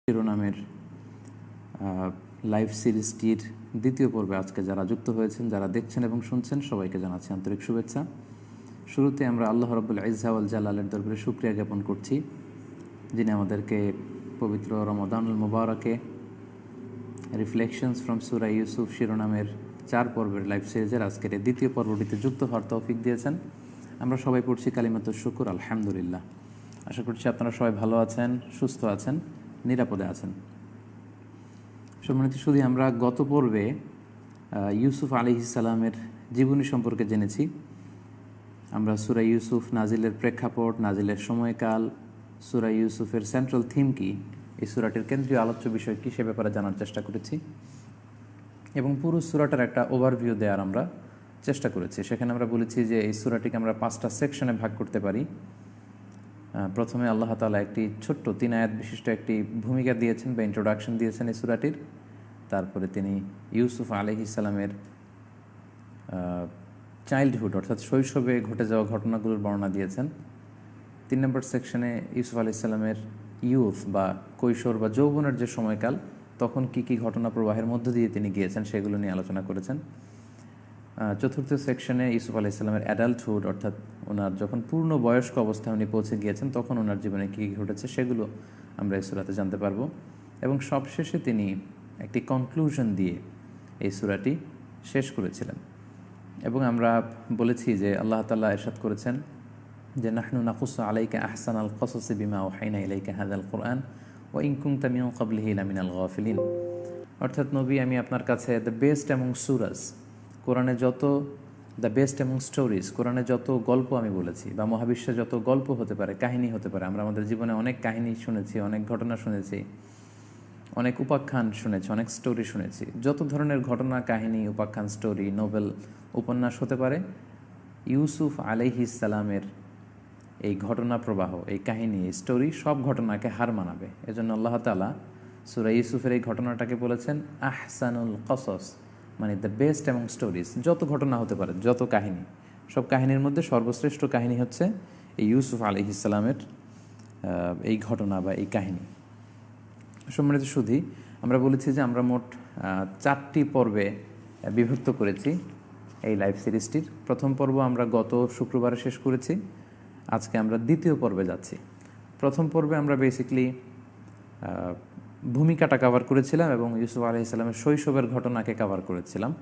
শিরোনামের লাইভ সিরিজটির দ্বিতীয় পর্বে আজকে যারা যুক্ত হয়েছেন, যারা দেখছেন এবং শুনছেন, সবাইকে জানাচ্ছি আন্তরিক শুভেচ্ছা। শুরুতে আমরা আল্লাহ রাব্বুল ইজ্জা ওয়াল জালালের দরবারে শুকরিয়া জ্ঞাপন করছি, যিনি আমাদেরকে পবিত্র রমাদানুল মুবারকে রিফ্লেকশনস ফ্রম সূরা ইউসুফ শিরোনামের 4 পর্বের লাইভ সিরিজের আজকের এই দ্বিতীয় পর্বটিতে যুক্ত হওয়ার তৌফিক দিয়েছেন। আমরা সবাই পড়ছি কালিমাতুশ শুকর, আলহামদুলিল্লাহ। আশা করছি আপনারা সবাই ভালো আছেন, সুস্থ আছেন, নিরাপদে আছেন। সম্মানিত শুধু আমরা গত পর্বে ইউসুফ আলাইহিস সালামের জীবনী সম্পর্কে জেনেছি। আমরা সূরা ইউসুফ নাজিলের প্রেক্ষাপট, নাজিলের সময়কাল, সূরা ইউসুফের সেন্ট্রাল থিম কি, এই সূরাটির কেন্দ্রীয় আলোচ্য বিষয় কী, সে ব্যাপারে জানার চেষ্টা করেছি এবং পুরো সূরাটার একটা ওভারভিউ দেওয়ার আমরা চেষ্টা করেছি। সেখানে আমরা বলেছি যে এই সূরাটিকে আমরা 5টা সেকশনে ভাগ করতে পারি। প্রথমে আল্লাহ তাআলা একটি ছোট্ট 3 আয়াত বিশিষ্ট একটি ভূমিকা দিয়েছেন বা ইন্ট্রোডাকশন দিয়েছেন এই সূরাটির। তারপরে তিনি ইউসুফ আলাইহিস সালামের চাইল্ডহুড অর্থাৎ শৈশবে ঘটে যাওয়া ঘটনাগুলোর বর্ণনা দিয়েছেন। 3 নম্বর সেকশনে ইউসুফ আলাইহিস সালামের ইউথ বা কৈশোর বা যৌবনের যে সময়কাল, তখন কি কি ঘটনা প্রবাহের মধ্য দিয়ে তিনি গিয়েছেন সেগুলো নিয়ে আলোচনা করেছেন। চতুর্থ সেকশনে ইউসুফ আলাইহিস সালামের অ্যাডাল্টহুড অর্থাৎ ওনার যখন পূর্ণ বয়স্ক অবস্থায় উনি পৌঁছে গিয়েছেন, তখন ওনার জীবনে কী কী ঘটেছে সেগুলো আমরা এই সূরাতে জানতে পারবো। এবং সবশেষে তিনি একটি কনক্লুশন দিয়ে এই সূরাটি শেষ করেছিলেন। এবং আমরা বলেছি যে আল্লাহ তাআলা ইরশাদ করেছেন যে নাহনু নাকুসু আলাইকা আহসানাল কসসি বিমা আওহাইনা ইলাইকা হাযাল কুরআন ওয়া ইন কুনতা মিন ক্বাবলিহি লামিনাল গাফিলিন। অর্থাৎ নবী, আমি আপনার কাছে দ্য বেস্ট অ্যামং সূরাস, কোরআনে যত দ্য বেস্ট অ্যামং স্টোরিজ, কোরআনে যত গল্প আমি বলেছি বা মহাবিশ্বে যত গল্প হতে পারে, কাহিনী হতে পারে, আমরা আমাদের জীবনে অনেক কাহিনী শুনেছি, অনেক ঘটনা শুনেছি, অনেক উপাখ্যান শুনেছি, অনেক স্টোরি শুনেছি। যত ধরনের ঘটনা, কাহিনী, উপাখ্যান, স্টোরি, নোবেল, উপন্যাস হতে পারে, ইউসুফ আলাইহিস সালামের এই ঘটনা প্রবাহ, এই কাহিনী, এই স্টোরি সব ঘটনাকে হার মানাবে। এজন্য আল্লাহ তাআলা সূরা ইউসুফের এই ঘটনাটাকে বলেছেন আহসানুল কসস, মানে দ্য বেস্ট অ্যামং স্টোরিজ। যত ঘটনা হতে পারে, যত কাহিনী, সব কাহিনীর মধ্যে সর্বশ্রেষ্ঠ কাহিনী হচ্ছে এই ইউসুফ আলাইহিস সালামের এই ঘটনা বা এই কাহিনী। সম্মানিত সুধী, আমরা বলেছি যে আমরা মোট 4টি পর্বে বিভক্ত করেছি এই লাইভ সিরিজটির। প্রথম পর্ব আমরা গত শুক্রবারে শেষ করেছি, আজকে আমরা দ্বিতীয় পর্বে যাচ্ছি। প্রথম পর্বে আমরা বেসিক্যালি ভূমিকাটা কভার করেছিলাম এবং ইউসুফ আলাইহিস সালামের শৈশবের ঘটনাকে কভার করেছিলাম।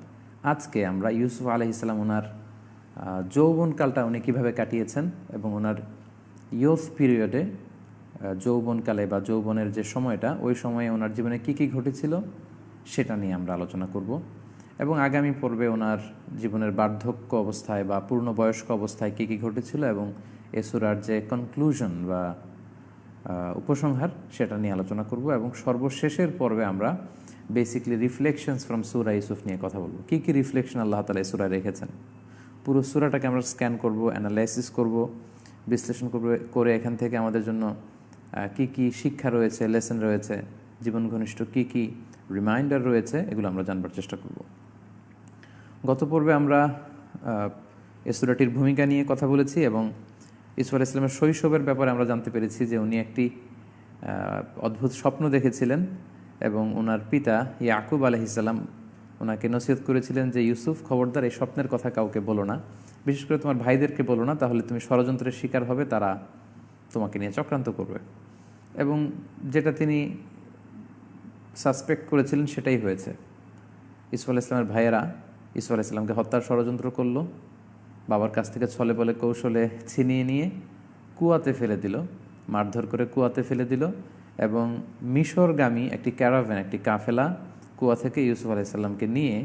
আজকে আমরা ইউসুফ আলাইহিস সালাম ওনার যৌবনকালটা উনি কীভাবে কাটিয়েছেন এবং ওনার ইয়ুথ পিরিয়ডে, যৌবনকালে বা যৌবনের যে সময়টা, ওই সময়ে ওনার জীবনে কী কী ঘটেছিল সেটা নিয়ে আমরা আলোচনা করব। এবং আগামী পর্বে ওনার জীবনের বার্ধক্য অবস্থায় বা পূর্ণবয়স্ক অবস্থায় কী কী ঘটেছিল এবং এ সূরার যে কনক্লুশন বা উপসংহার, সেটা নিয়ে আলোচনা করব। এবং সর্বশেষের পর্বে আমরা বেসিক্যালি রিফ্লেকশনস ফ্রম সূরা ইউসুফ নিয়ে কথা বলবো। কী কী রিফ্লেকশন আল্লাহ তাআলা এই সূরায় রেখেছেন, পুরো সূরাটাকে আমরা স্ক্যান করব, অ্যানালাইসিস করব, বিশ্লেষণ করে এখান থেকে আমাদের জন্য কি কি শিক্ষা রয়েছে, লেসন রয়েছে, জীবন ঘনিষ্ঠ কি কি রিমাইন্ডার রয়েছে, এগুলো আমরা জানবার চেষ্টা করব। গত পর্বে আমরা এই সূরাটির ভূমিকা নিয়ে কথা বলেছি এবং ইউসুফ আলাইহিস সালামের শৈশবের ব্যাপারে আমরা জানতে পেরেছি যে উনি একটি অদ্ভুত স্বপ্ন দেখেছিলেন এবং ওনার পিতা ইয়াকুব আলাইহিস সালাম ওনাকে নসিহত করেছিলেন যে ইউসুফ, খবরদার এই স্বপ্নের কথা কাউকে বলো না, বিশেষ করে তোমার ভাইদেরকে বলো না, তাহলে তুমি ষড়যন্ত্রের শিকার হবে, তারা তোমাকে নিয়ে চক্রান্ত করবে। এবং যেটা তিনি সাসপেক্ট করেছিলেন সেটাই হয়েছে। ইউসুফ আলাইহিস সালামের ভাইয়েরা ইউসুফ আলাইহিস সালামকে হত্যার ষড়যন্ত্র করলো, বাবার কাছ থেকে ছলে বলে কৌশলে ছিনিয়ে নিয়ে কুয়াতে ফেলে দিল, মারধর করে কুয়াতে ফেলে দিল এবং মিশরগামী একটি ক্যারাভ্যান, একটি কাফেলা কুয়া থেকে ইউসুফ আলাইহিস সালামকে নিয়ে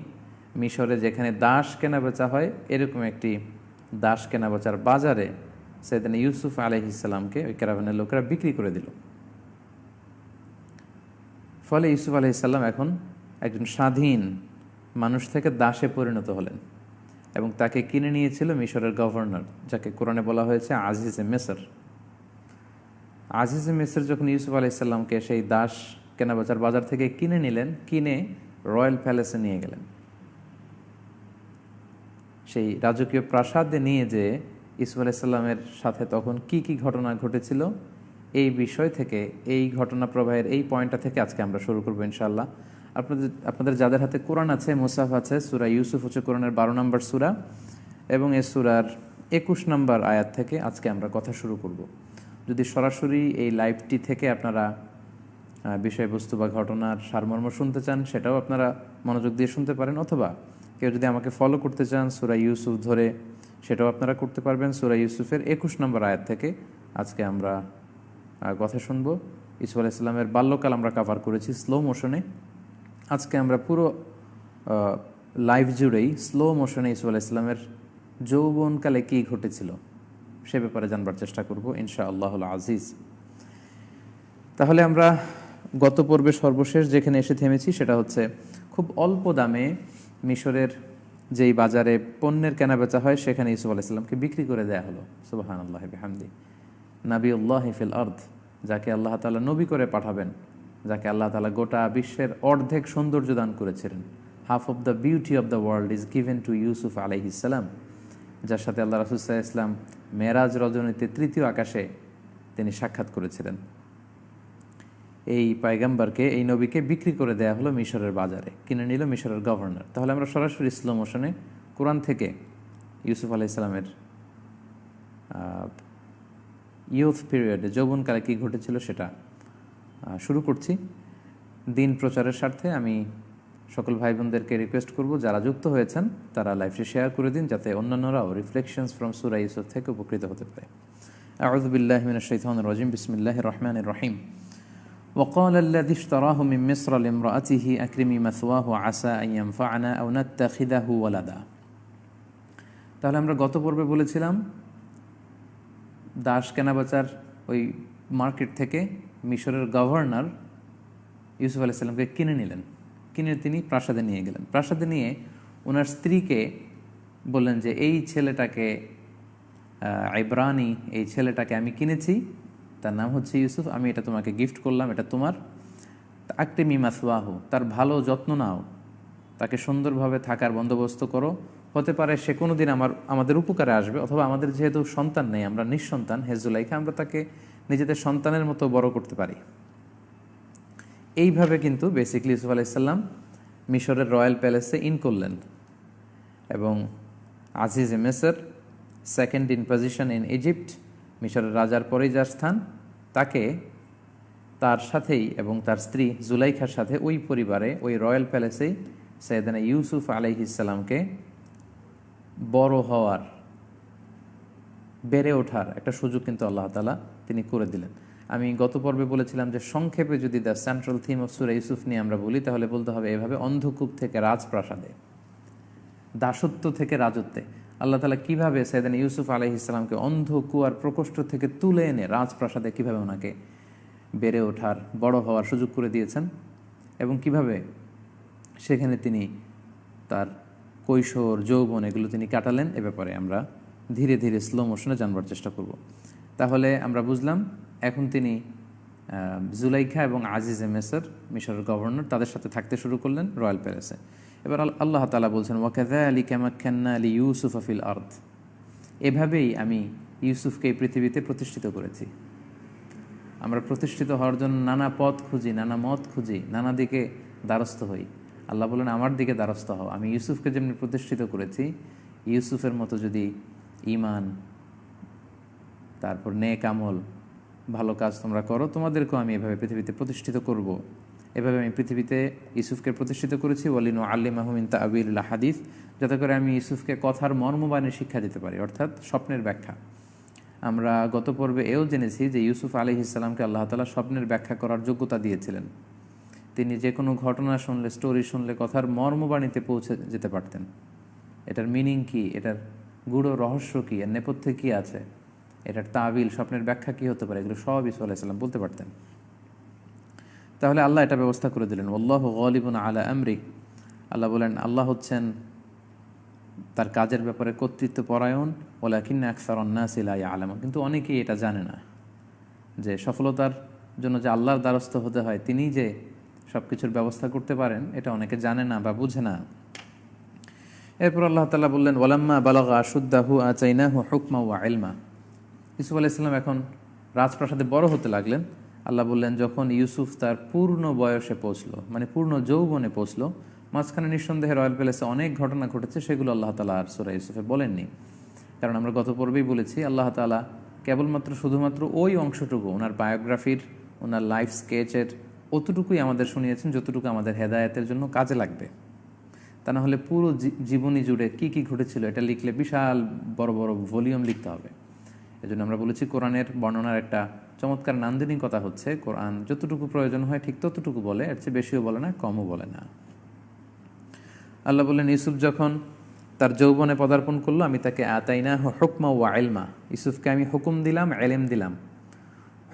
মিশরে যেখানে দাস কেনা বেচা হয়, এরকম একটি দাস কেনা বেচার বাজারে সাইয়েদনা ইউসুফ আলাইহিস সালামকে ওই ক্যারাভ্যানের লোকেরা বিক্রি করে দিল। ফলে ইউসুফ আলাইহিস সালাম এখন একজন স্বাধীন মানুষ থেকে দাসে পরিণত হলেন এবং তাকে কিনে নিয়েছিল মিশরের গভর্নর, যাকে কোরআনে বলা হয়েছে আজিজে মিসর। আজিজে মিসর যখন ইউসুফ আলাইহিস সালামকে সেই দাস কেনাবেচার বাজার থেকে কিনে নিলেন, কিনে রয়্যাল প্যালেসে নিয়ে গেলেন। সেই রাজকীয় প্রাসাদে নিয়ে যে ইউসুফ আলাইহিস সালামের সাথে তখন কি কি ঘটনা ঘটেছিল, এই বিষয় থেকে, এই ঘটনা প্রবাহের এই পয়েন্টটা থেকে আজকে আমরা শুরু করবো ইনশাআল্লাহ। আপনাদের যাদের হাতে কোরআন আছে, মুসাফ আছে, সূরা ইউসুফ হচ্ছে কোরআনের 12 নম্বর সূরা এবং এই সূরার 21 নম্বর আয়াত থেকে আজকে আমরা কথা শুরু করব। যদি সরাসরি এই লাইভটি থেকে আপনারা বিষয়বস্তু বা ঘটনার সারমর্ম শুনতে চান, সেটাও আপনারা মনোযোগ দিয়ে শুনতে পারেন, অথবা কেউ যদি আমাকে ফলো করতে চান সূরা ইউসুফ ধরে, সেটাও আপনারা করতে পারবেন। সূরা ইউসুফের 21 নম্বর আয়াত থেকে আজকে আমরা কথা শুনবো। ইউসুফ আলাইহিস সালামের বাল্যকাল আমরা কভার করেছি স্লো মোশনে। আজকে আমরা পুরো লাইভ জুড়েই স্লো মোশনে ইউসুফ আলাইহিস সালামের যৌবনকালে কী ঘটেছিল সে ব্যাপারে জানবার চেষ্টা করব ইনশাআল্লাহুল আজিজ। তাহলে আমরা গত পর্বে সর্বশেষ যেখানে এসে থেমেছি সেটা হচ্ছে খুব অল্প দামে মিশরের যেই বাজারে পণ্যের কেনাবেচা হয় সেখানে ইউসুফ আলাইহিস সালামকে বিক্রি করে দেয়া হলো। সুবহানাল্লাহি ওয়া বিহামদি। নাবিউল্লাহি ফিল আরদ, যাকে আল্লাহ তাআলা নবী করে পাঠাবেন, যাকে আল্লাহ তাআলা গোটা বিশ্বের অর্ধেক সৌন্দর্য দান করেছিলেন। Half of the beauty of the world is given to Yusuf আলাইহিস সালাম, যার সাথে আল্লাহ রাসূল সাল্লাল্লাহু আলাইহি ওয়াসাল্লাম মেরাজ রজনীতে তৃতীয় আকাশে তিনি সাক্ষাৎ করেছিলেন। এই পয়গম্বরকে, এই নবীকে বিক্রি করে দেয়া হলো মিশরের বাজারে, কিনে নিল মিশরের গভর্নর। তাহলে আমরা সরাসরি স্লো মোশনে কোরআন থেকে ইউসুফ আলাইহিস সালামের ইউথ পিরিয়ডে, যৌবনকালে কী ঘটেছিল সেটা শুরু করছি। দিন প্রচারের স্বার্থে আমি সকল ভাই বোনদেরকে রিকোয়েস্ট করব, যারা যুক্ত হয়েছেন তারা লাইভটি শেয়ার করে দিন, যাতে অন্যান্যরাও রিফ্লেকশনস ফ্রম সূরা ইউসুফ থেকে উপকৃত হতে পারে। আউযু বিল্লাহি মিনাশ শাইতানির রাজিম, বিসমিল্লাহির রহমানির রহিম। وقال الذي اشتراه من مصر لامرأته أكرمي مثواه عسى أن ينفعنا أو نتخذه ولدا। তাহলে আমরা গত পর্বে বলেছিলাম দাস কেনাবেচার ওই মার্কেট থেকে মিশরের গভর্নর ইউসুফ আলাইহিস সালামকে কিনে নিলেন। কিনে তিনি প্রাসাদে নিয়ে গেলেন। প্রাসাদে নিয়ে ওনার স্ত্রীকে বললেন যে এই ছেলেটাকে, ইব্রানি, এই ছেলেটাকে আমি কিনেছি, তার নাম হচ্ছে ইউসুফ, আমি এটা তোমাকে গিফট করলাম, এটা তোমার। আকরিমি মাসওয়াহু, তার ভালো যত্ন নাও, তাকে সুন্দরভাবে থাকার বন্দোবস্ত করো। হতে পারে সে কোনো দিন আমাদের উপকারে আসবে, অথবা আমাদের যেহেতু সন্তান নেই, আমরা নিঃসন্তান, হেজুলাইখা, আমরা তাকে নিজেদের সন্তানের মতো বড় করতে পারি। এইভাবে কিন্তু বেসিকলি ইউসুফ আলাইহিস সালাম মিশরের রয়্যাল প্যালেসে ইন করলেন এবং আজিজ এ মিসর, second in position in Egypt, মিশরের রাজার পরেই যার স্থান, তাকে তার সাথেই এবং তার স্ত্রী জুলাইখার সাথে ওই পরিবারে, ওই রয়্যাল প্যালেসেই সাইয়েদনা ইউসুফ আলাইহিস সালামকে বড় হওয়ার, বেড়ে ওঠার একটা সুযোগ কিন্তু আল্লাহ তাআলা তিনি করে দিলেন। আমি গত পর্বে বলেছিলাম যে সংক্ষেপে যদি দ্য সেন্ট্রাল থিম অফ সূরা ইউসুফ নিয়ে আমরা বলি, তাহলে বলতে হবে এভাবে: অন্ধকূপ থেকে রাজপ্রাসাদে, দাসত্ব থেকে রাজত্বে। আল্লাহ তাআলা কীভাবে সাইয়েদনা ইউসুফ আলাইহিস সালামকে অন্ধকুয়ার প্রকোষ্ঠ থেকে তুলে এনে রাজপ্রাসাদে কীভাবে ওনাকে বেড়ে ওঠার, বড় হওয়ার সুযোগ করে দিয়েছেন, এবং কিভাবে সেখানে তিনি তার কৈশোর, যৌবন এগুলো তিনি কাটালেন, এ ব্যাপারে আমরা ধীরে ধীরে স্লো মোশনে জানবার চেষ্টা করব। তাহলে আমরা বুঝলাম এখন তিনি জুলাইখা এবং আজিজে মিসর, মিশরের গভর্নর, তাদের সাথে থাকতে শুরু করলেন রয়্যাল প্যালেসে। এবার আল্লাহ তাআলা বলছেন, ওয়াকাযালিকা মাক্কান্না লিইউসুফা ফিল আরদ, এভাবেই আমি ইউসুফকে এই পৃথিবীতে প্রতিষ্ঠিত করেছি। আমরা প্রতিষ্ঠিত হওয়ার জন্য নানা পথ খুঁজি, নানা মত খুঁজি, নানা দিকে দ্বারস্থ হই। আল্লাহ বলেন আমার দিকে দ্বারস্থ হও। আমি ইউসুফকে যেমনি প্রতিষ্ঠিত করেছি, ইউসুফের মতো যদি ঈমান, তারপর নেক আমল, ভালো কাজ তোমরা করো, তোমাদেরকেও আমি এভাবে পৃথিবীতে প্রতিষ্ঠিত করব। এভাবে আমি পৃথিবীতে ইউসুফকে প্রতিষ্ঠিত করেছি। ওয়ালিনু আল্লিমাহু মিন তা'ওয়িলিল হাদিস, যাতে করে আমি ইউসুফকে কথার মর্মবাণী শিক্ষা দিতে পারি, অর্থাৎ স্বপ্নের ব্যাখ্যা। আমরা গত পর্বে এও জেনেছি যে ইউসুফ আলাইহিস সালামকে আল্লাহ তাআলা স্বপ্নের ব্যাখ্যা করার যোগ্যতা দিয়েছিলেন। তিনি যে কোনো ঘটনা শুনলে, স্টোরি শুনলে কথার মর্মবাণীতে পৌঁছে যেতে পারতেন। এটার মিনিং কি, এটার গূঢ় রহস্য কী, এর নেপথ্যে কী আছে, এটার তাবিল, স্বপ্নের ব্যাখ্যা কী হতে পারে, এগুলো সব ইউসুফ আলাইহিস সালাম বলতে পারতেন। তাহলে আল্লাহ এটা ব্যবস্থা করে দিলেন। আল্লাহু গালিবুন আলা আমরি, আল্লাহ বলেন আল্লাহ হচ্ছেন তার কাজের ব্যাপারে কর্তৃত্ব পরায়ণ। ওয়ালাকিন্না আকসারান নাসি লা ইয়ালামুন, কিন্তু অনেকেই এটা জানে না যে সফলতার জন্য যে আল্লাহর দ্বারস্থ হতে হয়, তিনি যে সব কিছুর ব্যবস্থা করতে পারেন, এটা অনেকে জানে না বা বুঝে না। এরপর আল্লাহ তাআলা বললেন, ওয়ালাম্মা বালাগা আশুদ্দাহু আতাইনাহু হুকমা ওয়া ইলমা। ইউসুফ আলাইহিস সালাম এখন রাজপ্রাসাদে বড় হতে লাগলেন। আল্লাহ বললেন যখন ইউসুফ তার পূর্ণ বয়সে পৌঁছলো, মানে পূর্ণ যৌবনে পৌঁছলো, মাঝখানে নিঃসন্দেহে রয়্যাল প্যালেসে অনেক ঘটনা ঘটেছে, সেগুলো আল্লাহ তাআলা আর সূরা ইউসুফে বলেননি। কারণ আমরা গত পর্বেই বলেছি আল্লাহ তাআলা কেবলমাত্র শুধুমাত্র ওই অংশটুকু ওনার বায়োগ্রাফির, ওনার লাইফ স্কেচের অতটুকুই আমাদের শুনিয়েছেন যতটুকু আমাদের হেদায়েতের জন্য কাজে লাগবে। তা না হলে পুরো জীবনী জুড়ে কি কি ঘটেছিল এটা লিখলে বিশাল বড় বড় ভলিউম লিখতে হবে। এজন্য আমরা বলেছি কোরআনের বর্ণনার একটা চমৎকার নান্দনিকতা হচ্ছে কোরআন যতটুকু প্রয়োজন হয় ঠিক ততটুকু বলে, এর চেয়ে বেশিও বলে না, কমও বলে না। আল্লাহ বললেন ইউসুফ যখন তার যৌবনে পদার্পণ করলো, আমি তাকে আতাইনা হুকমা ওয়া ইলমা, ইউসুফকে আমি হুকুম দিলাম, ইলম দিলাম।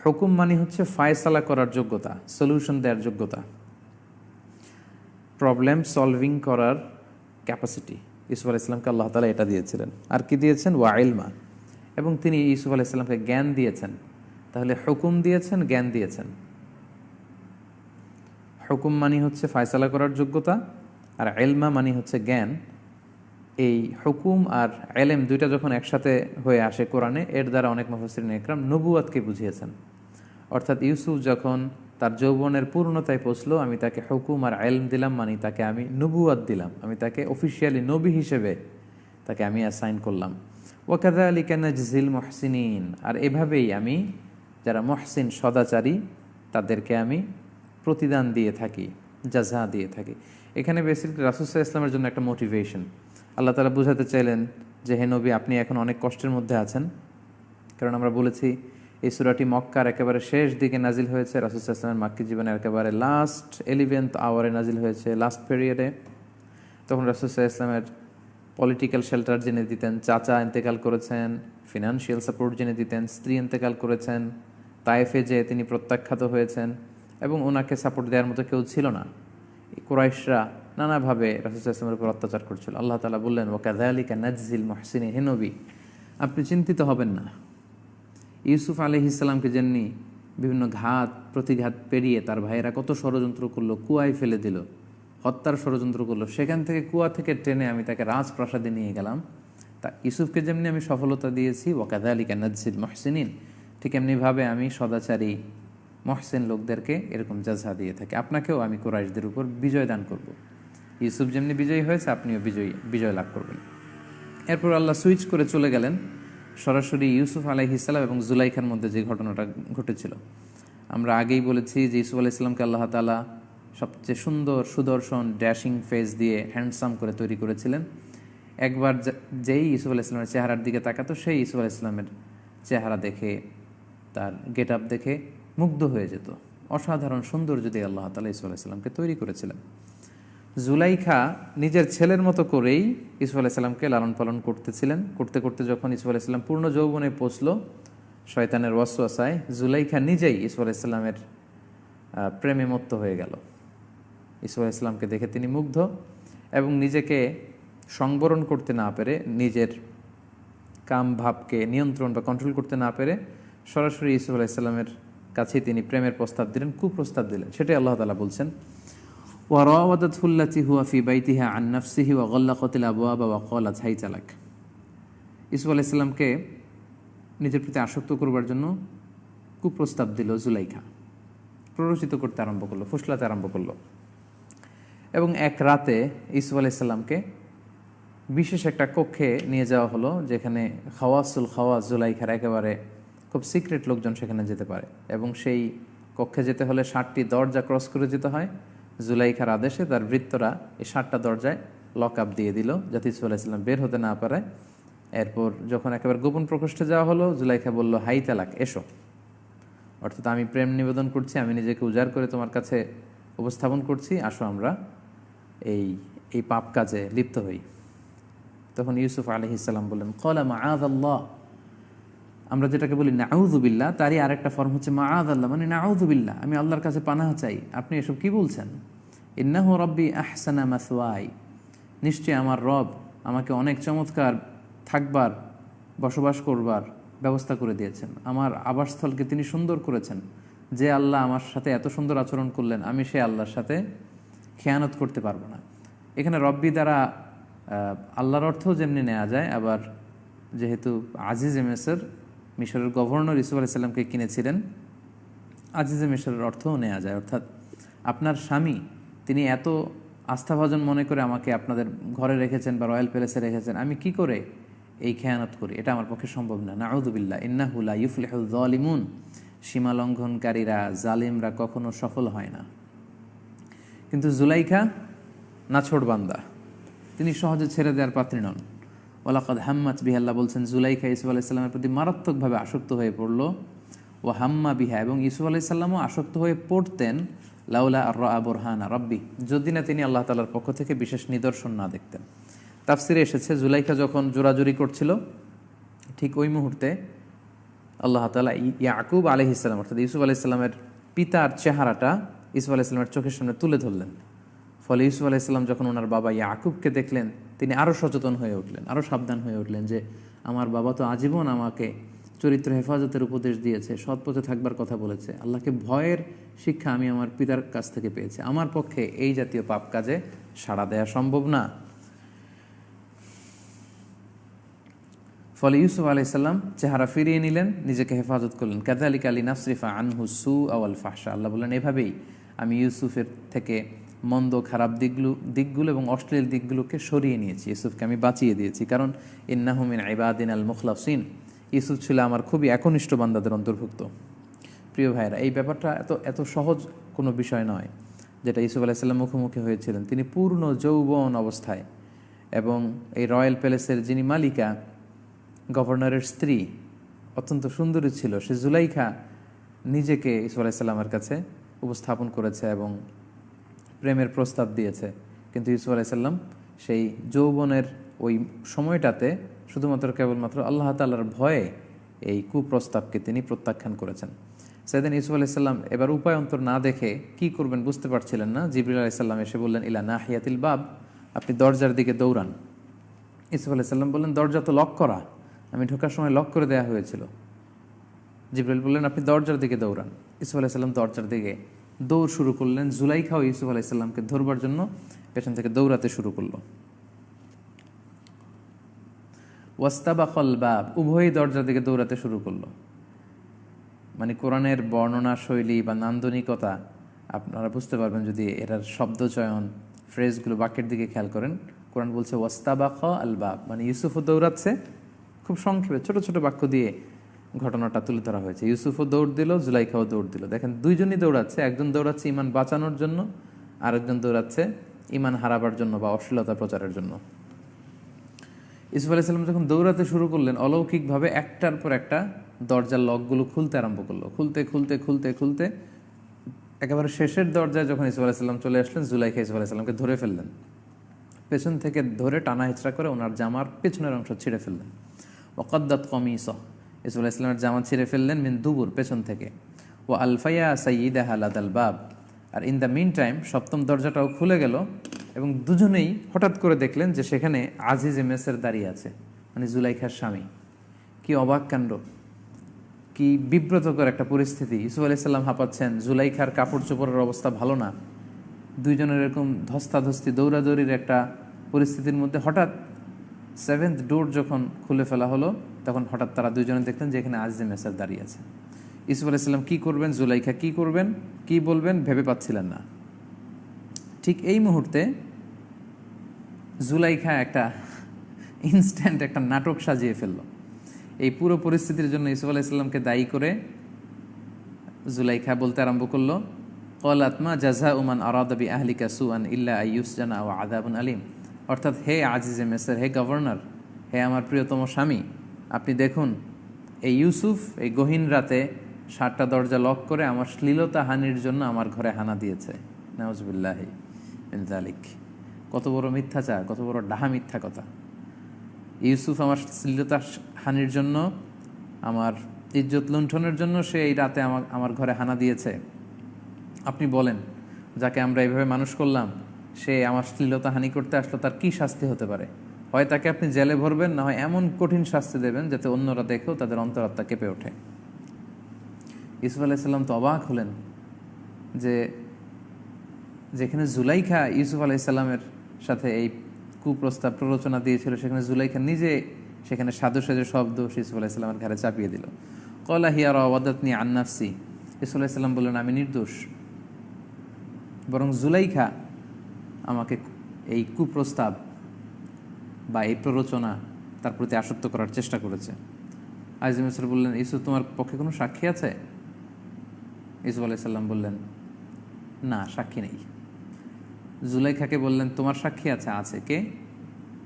হুকুম মানে হচ্ছে ফায়সালা করার যোগ্যতা, সলিউশন দেওয়ার যোগ্যতা, প্রবলেম সলভিং করার ক্যাপাসিটি। ইউসুফ আলাইহিস সালামকে আল্লাহ তাআলা এটা দিয়েছিলেন। আর কি দিয়েছেন? ওয়া ইলমা, এবং তিনি ইউসুফ আলাইহিস সালামকে জ্ঞান দিয়েছেন। তাহলে হুকুম দিয়েছেন, জ্ঞান দিয়েছেন। হুকুম মানে হচ্ছে ফায়সালা করার যোগ্যতা, আর ইলমা মানে হচ্ছে জ্ঞান। এই হুকুম আর ইলম দুইটা যখন একসাথে হয়ে আসে কোরআনে, এর দ্বারা অনেক মুফাসসিরিন ইকরাম নবুয়াতকে বুঝিয়েছেন। অর্থাৎ ইউসুফ যখন তার যৌবনের পূর্ণতায় পৌঁছলো, আমি তাকে হুকুম আর ইলম দিলাম, মানে তাকে আমি নবুয়াত দিলাম, আমি তাকে অফিসিয়ালি নবী হিসেবে তাকে আমি অ্যাসাইন করলাম। ওয়া কাযালিকা নাজজিল মুহসিনিন, আর এভাবেই আমি যারা মুহসিন সদাচারী তাদেরকে আমি প্রতিদান দিয়ে থাকি, জাযা দিয়ে থাকি। এখানে বেসিক্যালি রাসূল সাল্লাল্লাহু আলাইহি ওয়াসাল্লামের জন্য একটা মোটিভেশন। আল্লাহ তাআলা বুঝাতে চাইলেন যে হে নবী, আপনি এখন অনেক কষ্টের মধ্যে আছেন। কারণ আমরা বলেছি এই সূরাটি মক্কার একেবারে শেষ দিকে নাজিল হয়েছে, রাসূল সাল্লাল্লাহু আলাইহি ওয়াসাল্লামের মাক্কী জীবনের একেবারে লাস্ট 11th আওয়ারে নাজিল হয়েছে, লাস্ট পিরিয়ডে। তখন রাসূল সাল্লাল্লাহু আলাইহি ওয়াসাল্লামের পলিটিক্যাল শেল্টার জেনে দিতেন, চাচা ইন্তেকাল করেছেন, ফিনান্সিয়াল সাপোর্ট জেনে দিতেন, স্ত্রী ইন্তেকাল করেছেন, তায়েফে যেয়ে তিনি প্রত্যাখ্যাত হয়েছেন, এবং ওনাকে সাপোর্ট দেওয়ার মতো কেউ ছিল না। কুরাইশরা নানাভাবে রাসূল সাল্লাল্লাহু আলাইহি ওয়াসাল্লামের উপর অত্যাচার করছিল। আল্লাহ তাআলা বললেন ওয়া কাযালিকা নাজজিল মুহসিনিন, হে নবী আপনি চিন্তিত হবেন না। ইউসুফ আলাইহিস সালামকে যেমনি বিভিন্ন ঘাত প্রতিঘাত পেরিয়ে তার ভাইয়েরা কত ষড়যন্ত্র করলো, কুয়ায় ফেলে দিল, হত্যার ষড়যন্ত্র করলো, সেখান থেকে কুয়া থেকে টেনে আমি তাকে রাজপ্রাসাদে নিয়ে গেলাম। তা ইউসুফকে যেমনি আমি সফলতা দিয়েছি, ওয়া কাযালিকা নাজজিল মুহসিনিন, ঠিক এমনিভাবে আমি সদাচারী মহসিন লোকদেরকে এরকম জাযা দিয়ে থাকি। আপনাকেও আমি কুরাইশদের উপর বিজয় দান করব। ইউসুফ যেমনি বিজয়ী হয়েছে, আপনিও বিজয় লাভ করবেন। এরপর আল্লাহ সুইচ করে চলে গেলেন সরাসরি ইউসুফ আলাইহিস সালাম এবং জুলাইখার মধ্যে যে ঘটনাটা ঘটেছিল। আমরা আগেই বলেছি যে ইউসুফ আলাইহিস সালামকে আল্লাহ তাআলা সবচেয়ে সুন্দর সুদর্শন ড্যাশিং ফেস দিয়ে হ্যান্ডসাম করে তৈরি করেছিলেন। একবার যেই ইউসুফ আলাইহিস সালামের চেহারার দিকে তাকাতো, সেই ইউসুফ আলাইহিস সালামের চেহারা দেখে, তার গেট আপ দেখে মুগ্ধ হয়ে যেত। অসাধারণ সৌন্দর্য দিয়ে আল্লাহ তাআলা ইউসুফ আলাইহিস সালামকে তৈরি করেছিলেন। জুলাইখা নিজের ছেলের মতো করেই ইউসুফ আলাইহিস সালামকে লালন পালন করতেছিলেন। করতে করতে যখন ইউসুফ আলাইহিস সালাম পূর্ণ যৌবনে পৌঁছল, শয়তানের ওয়াসওয়াসায় জুলাইখা নিজেই ইউসুফ আলাইহিস সালামের প্রেমে মত্ত হয়ে গেল। ইউসুফ আলাইহিস সালামকে দেখে তিনি মুগ্ধ, এবং নিজেকে সংবরণ করতে না পেরে, নিজের কাম ভাবকে নিয়ন্ত্রণ বা কন্ট্রোল করতে না পেরে সরাসরি ইউসুফ আলাইহিস সালামের কাছে তিনি প্রেমের প্রস্তাব দিলেন, কুপ্রস্তাব দিলেন। সেটাই আল্লাহ তাআলা বলছেন ওয়ারাওয়াদাতহু আল্লাতী হুয়া ফী বাইতিহা আন নাফসিহি ওয়া গাল্লাকাতিল আবওয়াবা ওয়া ক্বালাত হাইতা লাক। ইউসুফ আলাইহিস সালামকে নিজের প্রতি আসক্ত করবার জন্য কুপ্রস্তাব দিল জুলাইখা, প্ররোচিত করতে আরম্ভ করলো, ফুসলাতে আরম্ভ করলো। এবং এক রাতে ইউসুফ আলাইহিস সালামকে বিশেষ একটা কক্ষে নিয়ে যাওয়া হলো, যেখানে খাওয়াসুল খাওয়াস, জুলাইখার একেবারে খুব সিক্রেট লোকজন সেখানে যেতে পারে, এবং সেই কক্ষে যেতে হলে 7টি দরজা ক্রস করে যেতে হয়। জুলাইখার আদেশে তার ভৃত্যরা এই 7টা দরজায় লক আপ দিয়ে দিল, যাতে ইউসুফ আলাইহিস সালাম বের হতে না পারে। এরপর যখন একেবারে গোপন প্রকোষ্ঠে যাওয়া হলো, জুলাইখা বলল হাই তালাক, এসো। অর্থাৎ আমি প্রেম নিবেদন করছি, আমি নিজেকে উজাড় করে তোমার কাছে উপস্থাপন করছি, আসো আমরা এই পাপ কাজে লিপ্ত হই। তখন ইউসুফ আলাইহিস সালাম বললেন ক্বালা মাআযাল্লাহ, আমরা যেটাকে বলি নাউযু বিল্লাহ, তারই আরেকটা ফর্ম হচ্ছে মাআযাল্লাহ, মানে নাউযু বিল্লাহ, আমি আল্লাহর কাছে পানাহ চাই, আপনি এসব কি বলছেন। ইন্নাহু রাব্বি আহসানা মাসওয়াই, নিশ্চয়ই আমার রব আমাকে অনেক চমৎকার থাকবার, বসবাস করবার ব্যবস্থা করে দিয়েছেন, আমার আবাসস্থলকে তিনি সুন্দর করেছেন। যে আল্লাহ আমার সাথে এত সুন্দর আচরণ করলেন, আমি সে আল্লাহর সাথে খেয়ানত করতে পারবো না। এখানে রব্বি দ্বারা আল্লাহর অর্থও যেমনি নেওয়া যায়, আবার যেহেতু আজিজ মেসর মিশরের গভর্নর ইউসুফ আলাইসাল্লামকে কিনেছিলেন। আজিজে মিশরের অর্থও নেওয়া যায়, অর্থাৎ আপনার স্বামী তিনি এত আস্থাভাজন মনে করে আমাকে আপনাদের ঘরে রেখেছেন বা রয়্যাল প্যালেসে রেখেছেন, আমি কি করে এই খেয়ানত করি? এটা আমার পক্ষে সম্ভব না। নাউযুবিল্লাহ, ইন্নাহু লা ইউফলিহুয যালিমুন, সীমা লঙ্ঘনকারীরা, জালিমরা কখনো সফল হয় না। কিন্তু জুলাইখা নাছোড় বান্দা, তিনি সহজে ছেড়ে দেওয়ার পাত্রী নন। ওয়ালাকাদ হাম্মাত বিহা, আল্লাহ বলছেন জুলাইখা ইউসুফ আলাইসাল্লামের প্রতি মারাত্মকভাবে আসক্ত হয়ে পড়ল। ও হাম্মা বিহা, এবং ইউসুফ আলাইসাল্লামও আসক্ত হয়ে পড়তেন। লাউলা আর রা বুরহানা রাব্বি, যদি না তিনি আল্লাহ তাআলার পক্ষ থেকে বিশেষ নিদর্শন না দেখতেন। তাফসিরে এসেছে জুলাইখা যখন জোরাজুরি করছিল, ঠিক ওই মুহূর্তে আল্লাহ তাআলা ইয়াকুব আলাইহিস সালাম অর্থাৎ ইউসুফ আলাইহিসসালামের পিতার চেহারাটা ইউসুফ আলাইহিসসালামের চোখের সামনে তুলে ধরলেন। ফলে ইউসুফ আলাইহিসসালাম যখন ওনার বাবা ইয়াকুবকে দেখলেন, তিনি আরও সচেতন হয়ে উঠলেন, আরও সাবধান হয়ে উঠলেন যে আমার বাবা তো আজীবন আমাকে চরিত্র হেফাজতের উপদেশ দিয়েছে, সৎ পথে থাকবার কথা বলেছে, আল্লাহকে ভয়ের শিক্ষা আমি আমার পিতার কাছ থেকে পেয়েছি, আমার পক্ষে এই জাতীয় পাপ কাজে সাড়া দেয়া সম্ভব না। ফলে ইউসুফ আলাইহিসসালাম চেহারা ফিরিয়ে নিলেন, নিজেকে হেফাজত করলেন। কাযালিকা লিনাসরিফা আনহু সুআ ওয়াল ফাহশা, আল্লাহ বললেন এভাবেই আমি ইউসুফের থেকে মন্দ খারাপ দিকগুলো এবং অশ্লীল দিকগুলোকে সরিয়ে নিয়েছি, ইউসুফকে আমি বাঁচিয়ে দিয়েছি। কারণ ইন্নাহু মিন ইবাদিনাল মুখলাসিন, ইউসুফ ছিল আমার খুবই একনিষ্ঠ বান্দাদের অন্তর্ভুক্ত। প্রিয় ভাইরা, এই ব্যাপারটা এত সহজ কোনো বিষয় নয় যেটা ইউসুফ আলাইহিসসালাম মুখোমুখি হয়েছিলেন। তিনি পূর্ণ যৌবন অবস্থায় এবং এই রয়্যাল প্যালেসের যিনি মালিকা, গভর্নরের স্ত্রী অত্যন্ত সুন্দরী ছিল, সে জুলাইখা নিজেকে ইউসুফ আলাইহিসসালামের কাছে উপস্থাপন করেছে এবং প্রেমের প্রস্তাব দিয়েছে। কিন্তু ইউসুফ আলাইহিসসালাম সেই যৌবনের ওই সময়টাতে শুধুমাত্র কেবলমাত্র আল্লাহ তাআলার ভয়ে এই কুপ্রস্তাবকে তিনি প্রত্যাখ্যান করেছেন। সেদিন ইউসুফ আলাইহিসসালাম এবার উপায় অন্তর না দেখে কি করবেন বুঝতে পারছিলেন না। জিবরিল আলাইহিসসালাম এসে বললেন ইলা নাহিয়াতিল বাব, আপনি দরজার দিকে দৌড়ান। ইউসুফ আলাইহিসসালাম বললেন দরজা তো লক করা, আমি ঢোকার সময় লক করে দেওয়া হয়েছিল। জিবরিল বললেন আপনি দরজার দিকে দৌড়ান। ইউসুফ আলাইহিসসালাম দরজার দিকে দৌড় শুরু করলেন। জুলাইখাও ইউসুফ আলাইহিসসালামকে ধরবার জন্য পেছন থেকে দৌড়াতে শুরু করলো। ওয়াস্তাবাকাল বাব, উভয়ই দরজার দিকে দৌড়াতে শুরু করলো। মানে কোরআনের বর্ণনা শৈলী বা নান্দনিকতা আপনারা বুঝতে পারবেন যদি এটার শব্দচয়ন, ফ্রেজগুলো, বাক্যের দিকে খেয়াল করেন। কোরআন বলছে ওয়াস্তাবাকা আল বাব, মানে ইউসুফও দৌড়াচ্ছে। খুব সংক্ষেপে ছোট ছোট বাক্য দিয়ে ঘটনাটা তুলে ধরা হয়েছে। ইউসুফও দৌড় দিল, জুলাইখাও দৌড় দিল। দেখেন দুইজনই দৌড়াচ্ছে, একজন দৌড়াচ্ছে ইমান বাঁচানোর জন্য, আরেকজন দৌড়াচ্ছে ইমান হারাবার জন্য বা অশ্লীলতা প্রচারের জন্য। ইউসুফ আলাইহিসসালাম যখন দৌড়াতে শুরু করলেন, অলৌকিকভাবে একটার পর একটা দরজার লকগুলো খুলতে আরম্ভ করলো। খুলতে খুলতে খুলতে খুলতে একেবারে শেষের দরজায় যখন ইউসুফ আলাইহিসসালাম চলে আসলেন, জুলাইখা ইউসুফ আলাইহিসসালামকে ধরে ফেললেন। পেছন থেকে ধরে টানা হেঁচড়া করে ওনার জামার পেছনের অংশ ছিঁড়ে ফেললেন। ওয়াকাদ্দাত কমিসহ, ইউসুফ আলাইহিসসালামের জামা ছিঁড়ে ফেললেন মিন দুবুর, পেছন থেকে। ও আলফাইয়া সাইয়্যিদাহা লাদাল বাব, আর ইন দ্য মিন টাইম সপ্তম দরজাটাও খুলে গেল এবং দুজনেই হঠাৎ করে দেখলেন যে সেখানে আজিজে মেসর দাঁড়িয়ে আছে, মানে জুলাইখার স্বামী। কি অবাক কাণ্ড, কি বিব্রতকর একটা পরিস্থিতি। ইউসুফ আলাইহিসসালাম হাঁপাচ্ছেন, জুলাইখার কাপড় চোপড়ের অবস্থা ভালো না। দুইজনের এরকম ধস্তাধস্তি দৌড়াদৌড়ির একটা পরিস্থিতির মধ্যে হঠাৎ সেভেন্থ ডোর যখন খুলে ফেলা হলো, তখন হঠাৎ তারা দুইজনে দেখলেন যে এখানে আজিজে মেসর দাঁড়িয়ে আছে। ইউসুফ আলাইহিসসালাম কী করবেন, জুলাইখা কী করবেন, কী বলবেন ভেবে পাচ্ছিলেন না। ঠিক এই মুহূর্তে জুলাইখা একটা ইনস্ট্যান্ট একটা নাটক সাজিয়ে ফেলল। এই পুরো পরিস্থিতির জন্য ইউসুফ আলাইহিসসালামকে দায়ী করে জুলাইখা বলতে আরম্ভ করলো, ক্বালাত মা জাযাউ মান আরাদা বি আহলিকা সুআন ইল্লা আইয়ুসজানা ওয়া আযাবুন আলীম। অর্থাৎ হে আজিজে মেসর, হে গভর্নর, হে আমার প্রিয়তম স্বামী, আপনি দেখুন এই ইউসুফ এই গহীন রাতে 7টা দরজা লক করে আমার শ্লীলতা হানির জন্য আমার ঘরে হানা দিয়েছে। নাউজুবিল্লাহি মিন যালিক। কত বড় মিথ্যাচার, কত বড় ডাহা মিথ্যা কথা। ইউসুফ আমার শ্লীলতা হানির জন্য, আমার ইজ্জত লুণ্ঠনের জন্য সে এই রাতে আমার ঘরে হানা দিয়েছে। আপনি বলেন, যাকে আমরা এইভাবে মানুষ করলাম সে আমার শ্লীলতা হানি করতে আসলো, তার কি শাস্তি হতে পারে? হয় তাকে আপনি জেলে ভরবেন, না হয় এমন কঠিন শাস্তি দেবেন যাতে অন্যরা দেখেও তাদের অন্তরাত্মা কেঁপে ওঠে। ইউসুফ আলাইহিসসালাম তো অবাক হলেন যে যেখানে জুলাইখা ইউসুফ আলাইহিসসালামের সাথে এই কুপ্রস্তাব প্ররোচনা দিয়েছিল, সেখানে জুলাইখা নিজে সেখানে সাধু সাজু শব্দ ইউসুফ আলাইসাল্লামের ঘাড়ে চাপিয়ে দিল। কলা হিয়া রাওয়াদাতনি আন নাফসি, ইউসুফ আলাইসাল্লাম বললেন আমি নির্দোষ, বরং জুলাইখা আমাকে এই কুপ্রস্তাব বা এই প্ররোচনা তার প্রতি আসক্ত করার চেষ্টা করেছে। আজিম মিসর বললেন ইউসুফ তোমার পক্ষে কোনো সাক্ষী আছে? ইউসুফ আলাইসাল্লাম বললেন না, সাক্ষী নেই। জুলাইখাকে বললেন তোমার সাক্ষী আছে? আছে। কে?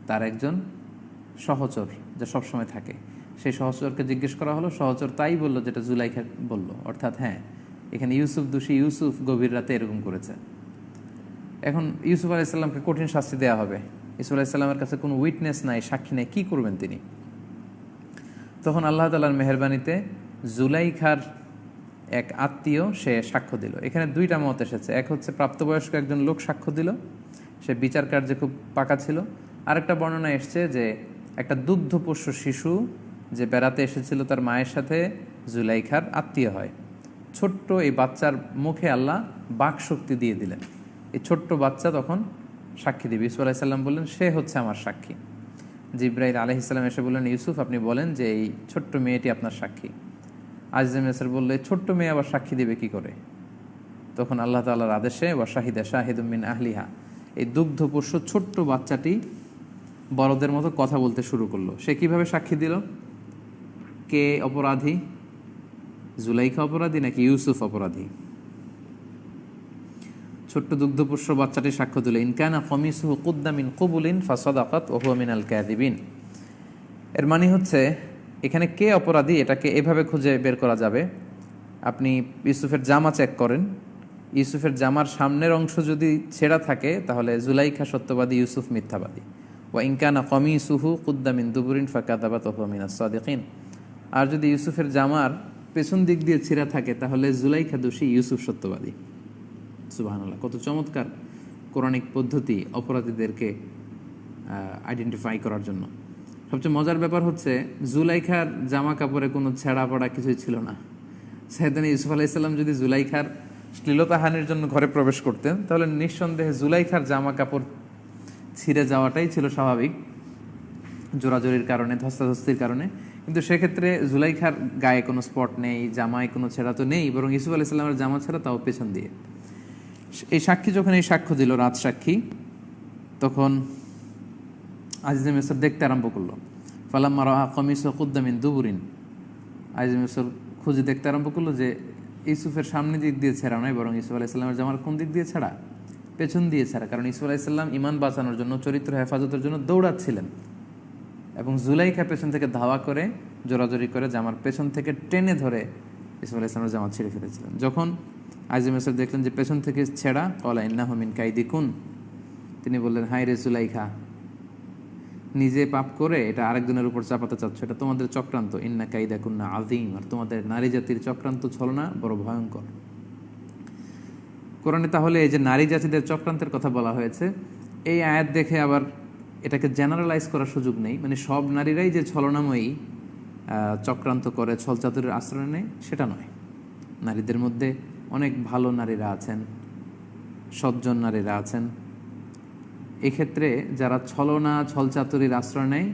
তার একজন সহচর যা সবসময় থাকে। সেই সহচরকে জিজ্ঞেস করা হলো, সহচর তাই বললো যেটা জুলাইখা বলল, অর্থাৎ হ্যাঁ এখানে ইউসুফ দোষী, ইউসুফ গভীর রাতে এরকম করেছে। এখন ইউসুফ আলাইসাল্লামকে কঠিন শাস্তি দেওয়া হবে। ইউসুফ আলাইসাল্লামের কাছে কোনো উইটনেস নাই, সাক্ষী নেই, কী করবেন তিনি? তখন আল্লাহ তাআলার মেহেরবানিতে জুলাইখার এক আত্মীয় সে সাক্ষ্য দিল। এখানে দুইটা মত এসেছে, এক হচ্ছে প্রাপ্তবয়স্ক একজন লোক সাক্ষ্য দিল, সে বিচার কার্যে খুব পাকা ছিল। আরেকটা বর্ণনা এসছে যে একটা দুগ্ধপোষ্য শিশু যে বেড়াতে এসেছিল তার মায়ের সাথে জুলাইখার আত্মীয় হয়। ছোট্ট এই বাচ্চার মুখে আল্লাহ বাক শক্তি দিয়ে দিলেন। এই ছোট্ট বাচ্চা তখন সাক্ষী দিবে। ইউসুফ আলাইসাল্লাম বললেন সে হচ্ছে আমার সাক্ষী। জিব্রাইল আলাইহিসসালাম এসে বললেন ইউসুফ আপনি বলেন যে এই ছোট্ট মেয়েটি আপনার সাক্ষী। আজিজ মিসর বলল এই ছোট্ট মেয়ে আবার সাক্ষী দেবে কি করে? তখন আল্লাহ তাআলার আদেশে ওয়া শাহিদা শাহিদুম মিন আহলিহা, এই দুগ্ধপোষ্য ছোট্ট বাচ্চাটি বড়দের মতো কথা বলতে শুরু করলো। সে কিভাবে সাক্ষী দিল? কে অপরাধী? জুলাইখা অপরাধী নাকি ইউসুফ অপরাধী? ছোট্ট দুগ্ধপোষ্য বাচ্চাটি সাক্ষ্য দিল ইনকানা কমিসুহু কুদ্দা মিন কুবুলিন ফাসাদাকাত ওয়া হুয়া মিনাল কাযিবিন। এর মানে হচ্ছে এখানে কে অপরাধী এটাকে এভাবে খুঁজে বের করা যাবে। আপনি ইউসুফের জামা চেক করেন, ইউসুফের জামার সামনের অংশ যদি ছেঁড়া থাকে তাহলে জুলাইখা সত্যবাদী, ইউসুফ মিথ্যাবাদী। ওয়া ইনকানা কমিসুহু কুদ্দা মিন দুবুরিন ফাকাযাবাত ওয়া হুয়া মিনাস সাদিকিন। আর যদি ইউসুফের জামার পেছন দিক দিয়ে ছেঁড়া থাকে তাহলে জুলাইখা দোষী, ইউসুফ সত্যবাদী। সুবহানাল্লাহ, কত চমৎকার কোরআনিক পদ্ধতি অপরাধীদেরকে আইডেন্টিফাই করার জন্য। সবচেয়ে মজার ব্যাপার হচ্ছে জুলাইখার জামা কাপড়ে কোনো ছেঁড়া পড়া কিছুই ছিল না। সাইয়েদনা ইউসুফ আলাইহিসসালাম যদি জুলাইখার শ্লীলতাহানির জন্য ঘরে প্রবেশ করতেন তাহলে নিঃসন্দেহে জুলাইখার জামা কাপড় ছিঁড়ে যাওয়াটাই ছিল স্বাভাবিক, জোরাজোরির কারণে, ধস্তাধস্তির কারণে। কিন্তু সেক্ষেত্রে জুলাইখার গায়ে কোনো স্পট নেই, জামায় কোনো ছেঁড়া তো নেই, বরং ইউসুফ আলাইহিসসালামের জামা ছেঁড়া, তাও পেছন দিয়ে। এই সাক্ষী যখন এই সাক্ষ্য দিল, রাত সাক্ষী, তখন আজিজ মিসর দেখতে আরম্ভ করলো। ফালাম্মা রাআ কমিসুহু কুদ্দা মিন দুবুরিন, আজিজ মিসর খুঁজে দেখতে আরম্ভ করলো যে ইউসুফের সামনে দিক দিয়ে ছেঁড়া নয়, বরং ইউসুফ আলাইহিসসালামের জামার কোন দিক দিয়ে ছেঁড়া? পেছন দিয়ে ছেঁড়া। কারণ ইউসুফ আলাইহিসসালাম ঈমান বাঁচানোর জন্য, চরিত্র হেফাজতের জন্য দৌড়াচ্ছিলেন এবং জুলাইখা পেছন থেকে ধাওয়া করে, জোরাজোরি করে জামার পেছন থেকে টেনে ধরে ইউসুফ আলাইহিসসালামের জামা ছিঁড়ে ফেলেছিলেন। যখন আজিজ মিসর দেখলেন যে পেছন থেকে ছেঁড়া, ক্বালা ইন্নাহু মিন কাইদিকুন, তিনি বললেন হায় রে জুলাইখা, নিজে পাপ করে এটা আরেকজনের উপর চাপাতে চাচ্ছ, এটা তোমাদের চক্রান্ত। ইন্না কাইদাকুন্না আযীম, আর তোমাদের নারী জাতির চক্রান্ত ছলনা বড় ভয়ঙ্কর। কোরআনে তাহলে এই যে নারী জাতিদের চক্রান্তের কথা বলা হয়েছে, এই আয়াত দেখে আবার এটাকে জেনারেলাইজ করার সুযোগ নেই, মানে সব নারীরাই যে ছলনাময়ী, চক্রান্ত করে, ছলচাতুরের আশ্রয় নেয় সেটা নয়। নারীদের মধ্যে অনেক ভালো নারীরা আছেন, সজ্জন নারীরা আছেন। এক্ষেত্রে যারা ছলনা, ছলচাতুরির আশ্রয় নেয়,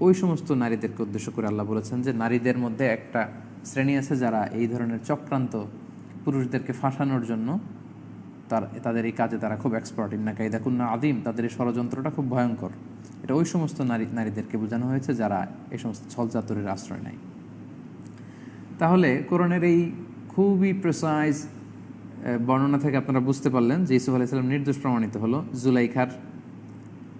ওই সমস্ত নারীদেরকে উদ্দেশ্য করে আল্লাহ বলেছেন যে নারীদের মধ্যে একটা শ্রেণী আছে যারা এই ধরনের চক্রান্ত, পুরুষদেরকে ফাঁসানোর জন্য তাদের এই কাজে তারা খুব এক্সপার্ট। ইন্না কাইদাকুন্না আযীম, তাদের এই ষড়যন্ত্রটা খুব ভয়ঙ্কর। এটা ওই সমস্ত নারীদেরকে বোঝানো হয়েছে যারা এই সমস্ত ছলচাতুরির আশ্রয় নেয়। তাহলে কোরআনের এই খুবই প্রিসাইজ বর্ণনা থেকে আপনারা বুঝতে পারলেন যে ইউসুফ আলাইহিস সালাম নির্দোষ প্রমাণিত হলো, জুলাইখার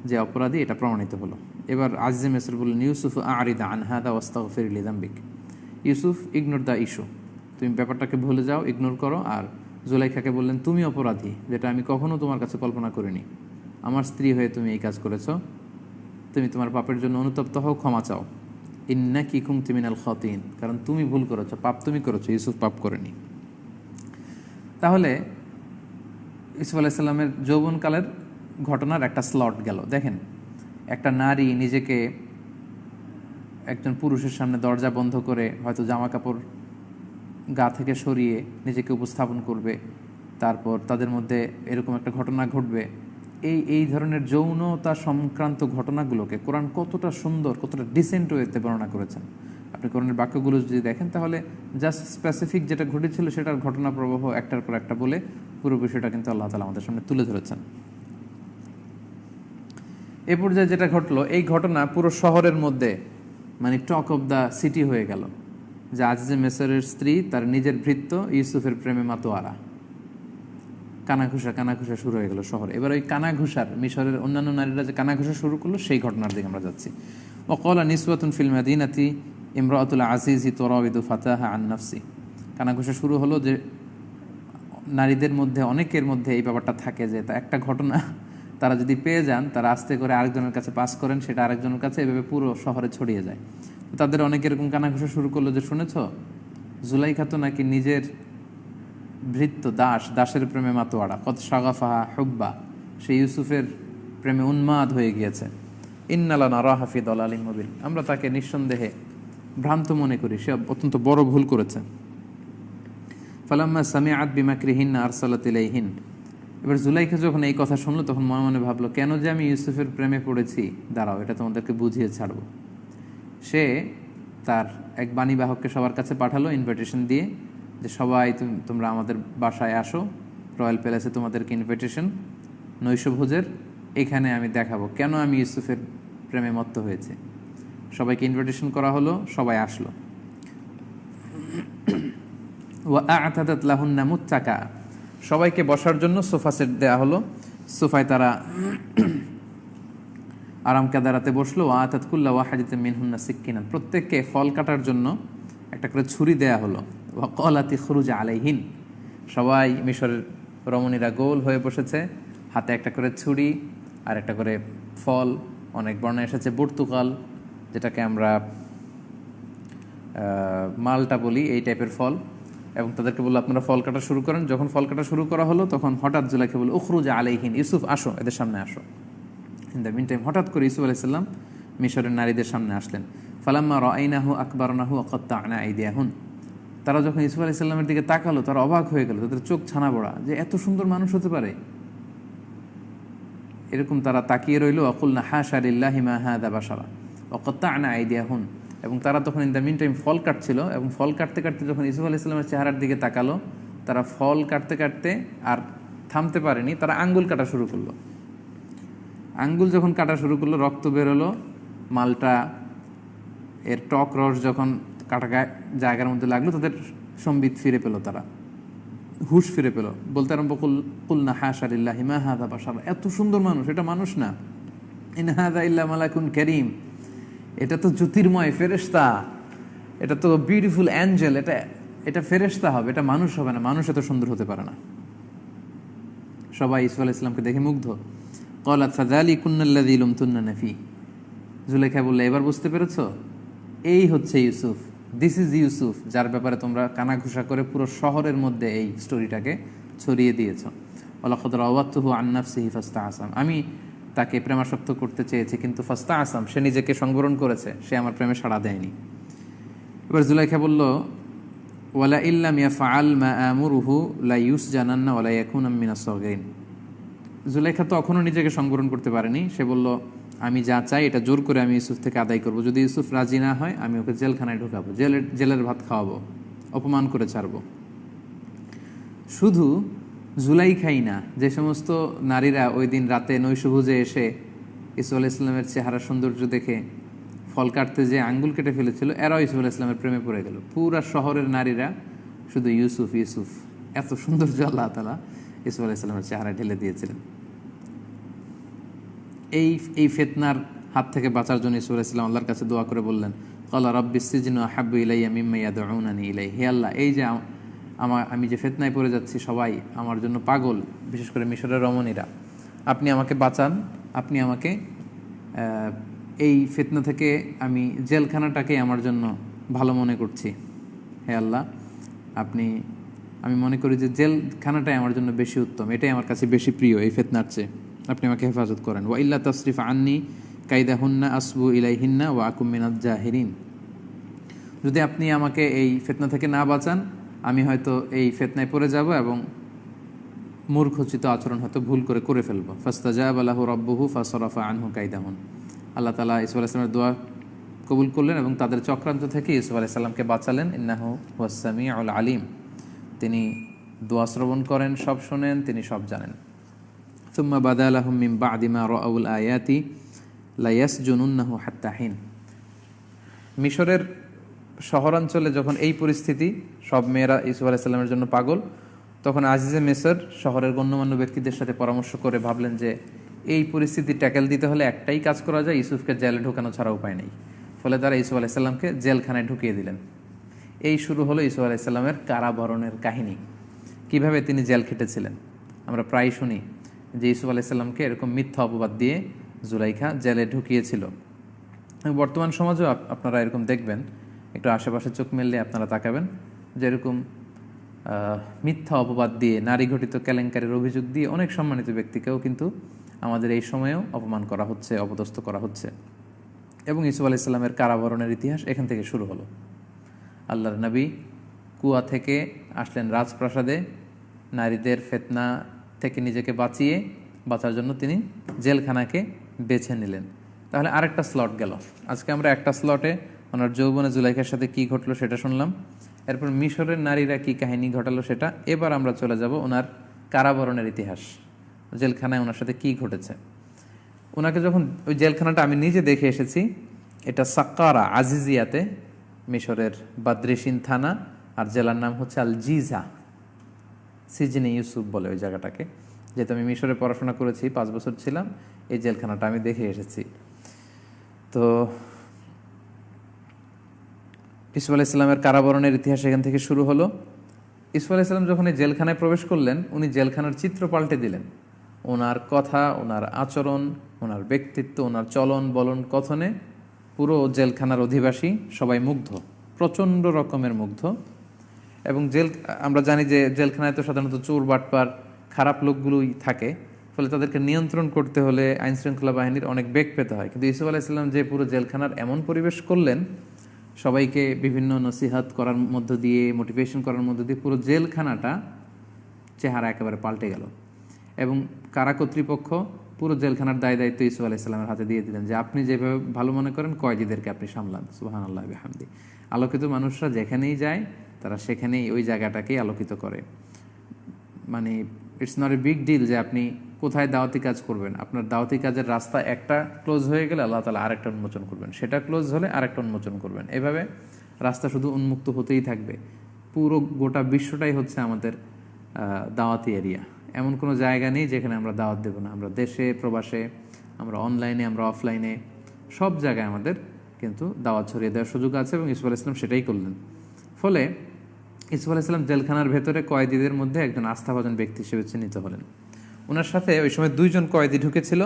যে অপরাধী এটা প্রমাণিত হলো। এবার আজিজ মিসর বললেন ইউসুফ আরিদ আন হাদা ওয়াস্তাগফির লিযামবিক, ইউসুফ ইগনোর দ্য ইস্যু, তুমি ব্যাপারটাকে ভুলে যাও, ইগনোর করো। আর জুলাইখাকে বললেন তুমি অপরাধী, যেটা আমি কখনো তোমার কাছে কল্পনা করিনি। আমার স্ত্রী হয়ে তুমি এই কাজ করেছ, তুমি তোমার পাপের জন্য অনুতপ্ত হও, ক্ষমা চাও। ইন্নাকি কুনতি মিনাল খাতিন, কারণ তুমি ভুল করেছো, পাপ তুমি করেছো, ইউসুফ পাপ করেনি। তাহলে ইউসুফ আলাইহিস সালামের যৌবনকালের ঘটনার একটা স্লট গেল। দেখেন, একটা নারী নিজেকে একজন পুরুষের সামনে দরজা বন্ধ করে হয়তো জামা কাপড় গা থেকে সরিয়ে নিজেকে উপস্থাপন করবে, তারপর তাদের মধ্যে এরকম একটা ঘটনা ঘটবে। এই ধরনের যৌনতা সংক্রান্ত ঘটনাগুলোকে কোরআন কতটা সুন্দর, কতটা ডিসেন্ট ওয়েতে বর্ণনা করেছেন। আপনি কোরআনের বাক্যগুলো যদি দেখেন তাহলে জাস্ট স্পেসিফিক যেটা ঘটেছিল সেটার ঘটনা প্রবাহ একটার পর একটা বলে পুরো বিষয়টা কিন্তু আল্লাহ তাআলা আমাদের সামনে তুলে ধরেছেন। এ পর্যায়ে যেটা ঘটলো, এই ঘটনা পুরো শহরের মধ্যে মানে টক অফ দ্য সিটি হয়ে গেল, যে আজিজে মেসরের স্ত্রী তার নিজের ভৃত্য ইউসুফের প্রেমে মাতোয়ারা। কানাঘুষা শুরু হয়ে গেল শহরে। এবার ওই কানাঘুষার, মিশরের অন্যান্য নারীরা যে কানাঘুষা শুরু করলো সেই ঘটনার দিকে আমরা যাচ্ছি। ওয়াকালা নিসওয়াতুন ফিল মাদিনাতি ইমরাতুল আজিজি তুরাবিদু ফাতাহা আন নাফসি। কানাঘুষা শুরু হলো যে নারীদের মধ্যে অনেকের মধ্যে এই ব্যাপারটা থাকে যে তা একটা ঘটনা তারা যদি পেয়ে যান, তারা আস্তে করে আরেকজনের কাছে পাস করেন, সেটা আরেকজনের কাছে, এভাবে পুরো শহরে ছড়িয়ে যায়। তাদের অনেকে এরকম কানাঘুষা শুরু করলো যে শুনেছ জুলাইখা তো নাকি নিজের ভৃত্য দাসের প্রেমে মাতোয়ারা, কত শাগাফাহা হুব্বা, সে ইউসুফের প্রেমে উন্মাদ হয়ে গিয়েছে। ইন্নালা নারাহা ফি দালালিন মুবিন, আমরা তাকে নিঃসন্দেহে ভ্রান্ত মনে করি, সে অত্যন্ত বড় ভুল করেছে। ফালাম্মা সামিআত বিমাকরিহিন্না আরসালাত ইলাইহিন। এবার জুলাইখা যখন এই কথা শুনলো তখন মনে মনে ভাবলো, কেন যে আমি ইউসুফের প্রেমে পড়েছি, দাঁড়াও এটা তোমাদেরকে বুঝিয়ে ছাড়বো। সে তার এক বাণীবাহককে সবার কাছে পাঠালো ইনভিটেশন দিয়ে, যে সবাই তোমরা আমাদের বাসায় আসো, রয়্যাল প্যালেসে তোমাদেরকে ইনভিটেশন নৈশভোজের, এখানে আমি দেখাবো কেন আমি ইউসুফের প্রেমে মত্ত হয়েছে। সবাইকে ইনভিটেশন করা হলো, সবাই আসলো। ওয়া আ'তাদাত লাহুন্না মুত্তাকা, সবাইকে বসার জন্য সোফা সেট দেওয়া হলো। সোফায় তারা আরাম কাদারাতে বসলো। ওয়া আতাত কুল্লা ওয়াহিদাতিন মিনহুন্না সিক্কিনান, প্রত্যেককে ফল কাটার জন্য একটা করে ছুরি দেয়া হলো। ওয়া ক্বালাত ইখরুজ আলাইহিন, সবাই মিশরের রমণীরা গোল হয়ে বসেছে, হাতে একটা করে ছুরি আর একটা করে ফল। অনেক বর্ণায় এসেছে পর্তুগাল, যেটাকে আমরা মালটা বলি, এই টাইপের ফল। এবং তাদেরকে বললো আপনারা ফল কাটা শুরু করেন। যখন ফল কাটা শুরু করা হলো তখন হঠাৎ জুলাইখা বলল উখরুজ আলাইহিন, ইউসুফ আসো, এদের সামনে আসো। ইন দ্য মিন টাইম হঠাৎ করে ইউসুফ আলাইহিস সালাম মিশরের নারীদের সামনে আসলেন। ফালাম্মা রাআইনাহু আকবারনাহু ওয়া কাত্তা'না আইদিয়াহুন, তারা যখন ইউসুফ আলাইহিস সালামের দিকে তাকালো তারা অবাক হয়ে গেল, তাদের চোখ ছানা বড়া, যে এত সুন্দর মানুষ হতে পারে। এরকম তারা তাকিয়ে রইল। ওয়াকুলনা হাশা লিল্লাহি মা হাযা বাশারা ওয়া কাত্তা'না আইদিয়াহুন, এবং তারা তখন ইন দ্য মিন টাইম ফল কাটছিল, এবং ফল কাটতে কাটতে যখন ইউসুফ আলাইহিস সালামের চেহারার দিকে তাকালো, তারা ফল কাটতে কাটতে আর থামতে পারেনি, তারা আঙ্গুল কাটা শুরু করলো। আঙ্গুল যখন কাটা শুরু করলো, রক্ত বেরোলো। মালটা এর টক রস যখন কাটা জায়গার মধ্যে লাগলো, তাদের সম্বিত ফিরে পেল, তারা হুশ ফিরে পেল। বলতে আরম্ভ কুলনা হাশা লিল্লাহি মা হাযা বাশারা, এত সুন্দর মানুষ, এটা মানুষ না। ইন হাযা ইল্লা মালাকুন কারীম, এটা তো জ্যোতির্ময় ফেরেশতা, এটা তো বিউটিফুল অ্যাঞ্জেল, এটা ফেরেশতা হবে, এটা মানুষ হবে না, মানুষ এত সুন্দর হতে পারে না। সবাই ইউসুফ আলাইহিস সালামকে দেখে মুগ্ধ। ক্বালাত ফাযালিকুন্নাল্লাযী লুমতুন্নানি ফী, জুলাইখা বললে এবার বুঝতে পেরেছো, এই হচ্ছে ইউসুফ, দিস ইজ ইউসুফ, যার ব্যাপারে তোমরা কানাঘুষা করে পুরো শহরের মধ্যে এই স্টোরিটাকে ছড়িয়ে দিয়েছো। ওয়ালাকাদ রাওয়াতুহু আন নাফসিহি ফাস্তাআসাম, আমি তাকে প্রেমাসক্ত করতে চেয়েছি কিন্তু ফাস্তাআসাম, সে নিজেকে সংবরণ করেছে, সে আমার প্রেমে সাড়া দেয়নি। এবার জুলাইখা বলল ওয়ালা ইল্লাম ইয়াফআল মা আমুরুহু লা ইউসজানান্না ওয়া লা ইয়াকুনা মিনাস সাগীরিন। জুলাইখা তো এখনও নিজেকে সংবরণ করতে পারেনি। সে বলল আমি যা চাই এটা জোর করে আমি ইউসুফ থেকে আদায় করব, যদি ইউসুফ রাজি না হয় আমি ওকে জেলখানায় ঢুকাবো, জেলের ভাত খাওয়াবো, অপমান করে ছাড়বো। শুধু জুলাইখাই না, যে সমস্ত নারীরা ওই দিন রাতে নৈশভোজে এসে ইউসুফ আলাইহিস সালামের চেহারা সৌন্দর্য দেখে ফল কাটতে যে আঙ্গুল কেটে ফেলেছিল, এরাও ইউসুফ আলাইহিস সালামের প্রেমে পড়ে গেল। পুরা শহরের নারীরা শুধু ইউসুফ ইউসুফ, এত সৌন্দর্য আল্লাহ তাআলা ইউসুফ আলাইহিস সালামের চেহারায় ঢেলে দিয়েছিলেন। এই ফিতনার হাত থেকে বাঁচার জন্য ইউসুফ আলাইহিস সালাম আল্লাহর কাছে দোয়া করে বললেন ক্বালা রাব্বিস সিজনু আহাব্বু ইলাইয়া মিম্মা ইয়াদউনানি ইলাইহি, হে আল্লাহ, এই যে আমি যে ফিতনায় পড়ে যাচ্ছি, সবাই আমার জন্য পাগল, বিশেষ করে মিশরের রমণীরা, আপনি আমাকে বাঁচান, আপনি আমাকে এই ফিতনা থেকে, আমি জেলখানাটাকে আমার জন্য ভালো মনে করছি। হে আল্লাহ, আমি মনে করি যে জেলখানাটাই আমার জন্য বেশি উত্তম, এটাই আমার কাছে বেশি প্রিয় এই ফিতনার চেয়ে, আপনি আমাকে হেফাজত করেন। ওয়া ইল্লা তাসরিফ আন্নি কাইদাহুন্না আসবু ইলাইহিন্না ওয়া আকুম মিনাজ জাহিরিন, যদি আপনি আমাকে এই ফিতনা থেকে না বাঁচান, আমি হয়তো এই ফিতনায় পড়ে যাব এবং মূর্খোচিত আচরণ হয়তো ভুল করে ফেলবো। ফাস্তাজাবা লাহু রাব্বুহু ফাসরাফা আনহু কাইদাহুন। আল্লাহ তাআলা ইউসুফ আলাইহিস সালামের দোয়া কবুল করলেন এবং তাদের চক্রান্ত থেকে ইউসুফ আলাইহিস সালামকে বাঁচালেন। ইন্নাহু হুয়াস সামিউল আলিম, তিনি দোয়া শ্রবণ করেন, সব শোনেন, তিনি সব জানেন। সুম্মা বাদা লাহুম মিন বা'দি মা রাআউল আয়াতি লা ইয়াসজুনুন্নাহু হাত্তা হিন। মিশরের শহরাঞ্চলে যখন এই পরিস্থিতি, সব মেয়েরা ইউসুফ আলাইহিস সালামের জন্য পাগল, তখন আজিজে মিসর শহরের গণ্যমান্য ব্যক্তিদের সাথে পরামর্শ করে ভাবলেন যে এই পরিস্থিতি ট্যাকেল দিতে হলে একটাই কাজ করা যায়, ইউসুফকে জেলে ঢোকানো ছাড়া উপায় নেই। ফলে তারা ইউসুফ আলাইহিস সালামকে জেলখানায় ঢুকিয়ে দিলেন। এই শুরু হলো ইউসুফ আলাইহিস সালামের কারাবরণের কাহিনী, কিভাবে তিনি জেল খেটেছিলেন। আমরা প্রায় শুনি যে ইউসুফ আলাইহিস সালামকে এরকম মিথ্যা অপবাদ দিয়ে জুলাইখা জেলে ঢুকিয়েছিল। বর্তমান সমাজেও আপনারা এরকম দেখবেন, একটু আশেপাশে চোখ মেললে আপনারা তাকাবেন, যেরকম মিথ্যা অপবাদ দিয়ে, নারী ঘটিত কেলেঙ্কারির অভিযোগ দিয়ে অনেক সম্মানিত ব্যক্তিকেও কিন্তু আমাদের এই সময়েও অপমান করা হচ্ছে, অপদস্থ করা হচ্ছে। এবং ইউসুফ আলাইহিস সালামের কারাবরণের ইতিহাস এখান থেকে শুরু হলো। আল্লাহর নবী কুয়া থেকে আসলেন রাজপ্রাসাদে, নারীদের ফিতনা থেকে নিজেকে বাঁচার জন্য তিনি জেলখানাকে বেছে নিলেন। তাহলে আরেকটা স্লট গেল। আজকে আমরা একটা স্লটে ওনার যৌবনে জুলাইখার সাথে কি ঘটলো সেটা শুনলাম, এরপর মিশরের নারীরা কি কাহিনী ঘটালো সেটা। এবার আমরা চলে যাব ওনার কারাবরণের ইতিহাস, জেলখানায় ওনার সাথে কি ঘটেছে। ওনাকে যখন, ওই জেলখানাটা আমি নিজে দেখে এসেছি, এটা সাক্কারা আজিজিয়াতে, মিশরের বাদ্রেশিন থানা, আর জেলার নাম হচ্ছে আল জিজা। সিজনে ইউসুফ বলে ওই জায়গাটাকে। যেহেতু আমি মিশরে পড়াশোনা করেছি, 5 বছর ছিলাম, এই জেলখানাটা আমি দেখে এসেছি। তো ইউসুফ আলাইহিস সালামের কারাবরণের ইতিহাস এখান থেকে শুরু হলো। ইউসুফ আলাইহিস সালাম যখন এই জেলখানায় প্রবেশ করলেন, উনি জেলখানার চিত্র পাল্টে দিলেন। ওনার কথা, ওনার আচরণ, ওনার ব্যক্তিত্ব, ওনার চলন বলন কথনে পুরো জেলখানার অধিবাসী সবাই মুগ্ধ, প্রচণ্ড রকমের মুগ্ধ। এবং আমরা জানি যে জেলখানায় তো সাধারণত চোর বাটপার খারাপ লোকগুলোই থাকে, ফলে তাদেরকে নিয়ন্ত্রণ করতে হলে আইনশৃঙ্খলা বাহিনীর অনেক বেগ পেতে হয়। কিন্তু ইউসুফ আলাইহিস সালাম যে পুরো জেলখানার এমন পরিবেশ করলেন, সবাইকে বিভিন্ন নসিহাত করার মধ্য দিয়ে, মোটিভেশন করার মধ্য দিয়ে পুরো জেলখানাটা চেহারা একেবারে পাল্টে গেল। এবং কারা কর্তৃপক্ষ পুরো জেলখানার দায়িত্ব ইউসুফ আলাইহিস সালামের হাতে দিয়ে দিলেন যে আপনি যেভাবে ভালো মনে করেন কয়েদিদেরকে আপনি সামলান। সুবহানাল্লাহ বিহামদি। আলোকিত মানুষরা যেখানেই যায় তারা সেখানেই ওই জায়গাটাকেই আলোকিত করে। মানে it's not a big deal যে আপনি কোথায় দাওয়াতি কাজ করবেন। আপনার দাওয়াতি কাজের রাস্তা একটা ক্লোজ হয়ে গেলে আল্লাহ তাআলা আরেকটা উন্মোচন করবেন, সেটা ক্লোজ হলে আরেকটা উন্মোচন করবেন। এভাবে রাস্তা শুধু উন্মুক্ত হতেই থাকবে। পুরো গোটা বিশ্বটাই হচ্ছে আমাদের দাওয়াতি এরিয়া। এমন কোনো জায়গা নেই যেখানে আমরা দাওয়াত দেব না। আমরা দেশে প্রবাসে, আমরা অনলাইনে, আমরা অফলাইনে, সব জায়গায় আমাদের কিন্তু দাওয়াত ছড়িয়ে দেওয়ার সুযোগ আছে এবং ইউসুফ আলাইহিস সালাম সেটাই করলেন। ফলে ইউসুফ আলাইহিস সালাম জেলখানার ভেতরে কয়েদিদের মধ্যে একজন আস্থাভাজন ব্যক্তি হিসেবে চিহ্নিত হলেন। ওনার সাথে ওই সময় 2 জন কয়েদি ঢুকেছিল।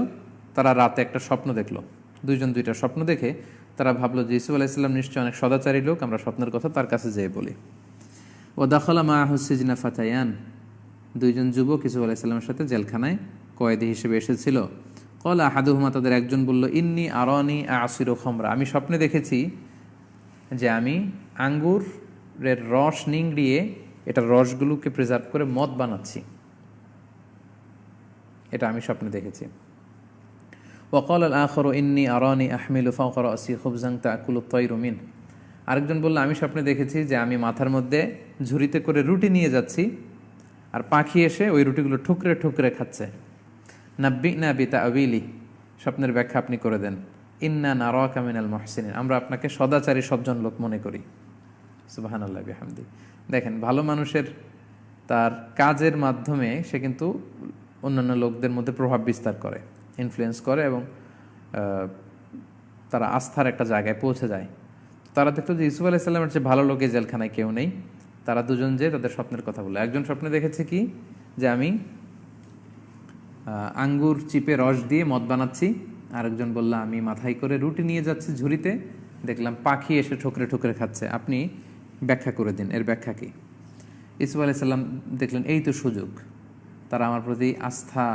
তারা রাতে একটা স্বপ্ন দেখলো। 2 জন 2টা স্বপ্ন দেখে তারা ভাবলো যে ইউসুফ আলাইহিস সালাম নিশ্চয়ই অনেক সদাচারী লোক, আমরা স্বপ্নের কথা তার কাছে যেয়ে বলি। ও দাখালা মাআহু সিজনা ফাতায়ান, 2 জন যুবক ইউসুফ আলাইহিস সালামের সাথে জেলখানায় কয়েদি হিসেবে এসেছিল। ক্বালা আহাদুহুমা, তাদের একজন বলল, ইন্নী আরানি আ'সিরু খামরা, আমি স্বপ্নে দেখেছি যে আমি আঙ্গুরের রস নিংড়িয়ে এটা রসগুলোকে প্রিজার্ভ করে মদ বানাচ্ছি, এটা আমি স্বপ্নে দেখেছি। ওয়াকাল আল আখরু ইন্নী আরানি আহমিলু ফাওকা রাসি খুবজান তাকুলু তায়রু মিন, আরেকজন বলল আমি স্বপ্নে দেখেছি যে আমি মাথার মধ্যে ঝুড়িতে করে রুটি নিয়ে যাচ্ছি, আর পাখি এসে ওই রুটিগুলো ঠুকরে ঠুকরে খাচ্ছে। নাব্বিনা বিতাআবিলি, স্বপ্নের ব্যাখ্যা আপনি করে দেন। ইন্না নারাকা মিনাল মুহসিনিন, আমরা আপনাকে সদাচারী সজ্জন লোক মনে করি। সুবহানাল্লাহ বিহামদি। দেখেন, ভালো মানুষের তার কাজের মাধ্যমে সে কিন্তু অন্যান্য লোকদের মধ্যে প্রভাব বিস্তার করে, ইনফ্লুয়েন্স করে এবং তারা আস্থার একটা জায়গায় পৌঁছে যায়। তারা দেখতো যে ইউসুফ আলাইহিস সালামের যে ভালো লোকের জেলখানায় কেউ নেই। তারা 2 জন যে তাদের স্বপ্নের কথা বলে, একজন স্বপ্নে দেখেছে কি যে আমি আঙ্গুর চিপে রস দিয়ে মদ বানাচ্ছি, আরেকজন বলল আমি মাথায় করে রুটি নিয়ে যাচ্ছি ঝুড়িতে, দেখলাম পাখি এসে ঠুকরে ঠুকরে খাচ্ছে, আপনি ব্যাখ্যা করে দিন, এর ব্যাখ্যা কি? ইউসুফ আলাইহিস সালাম দেখলেন এই তো সুযোগ, তারা আমার প্রতি আস্থা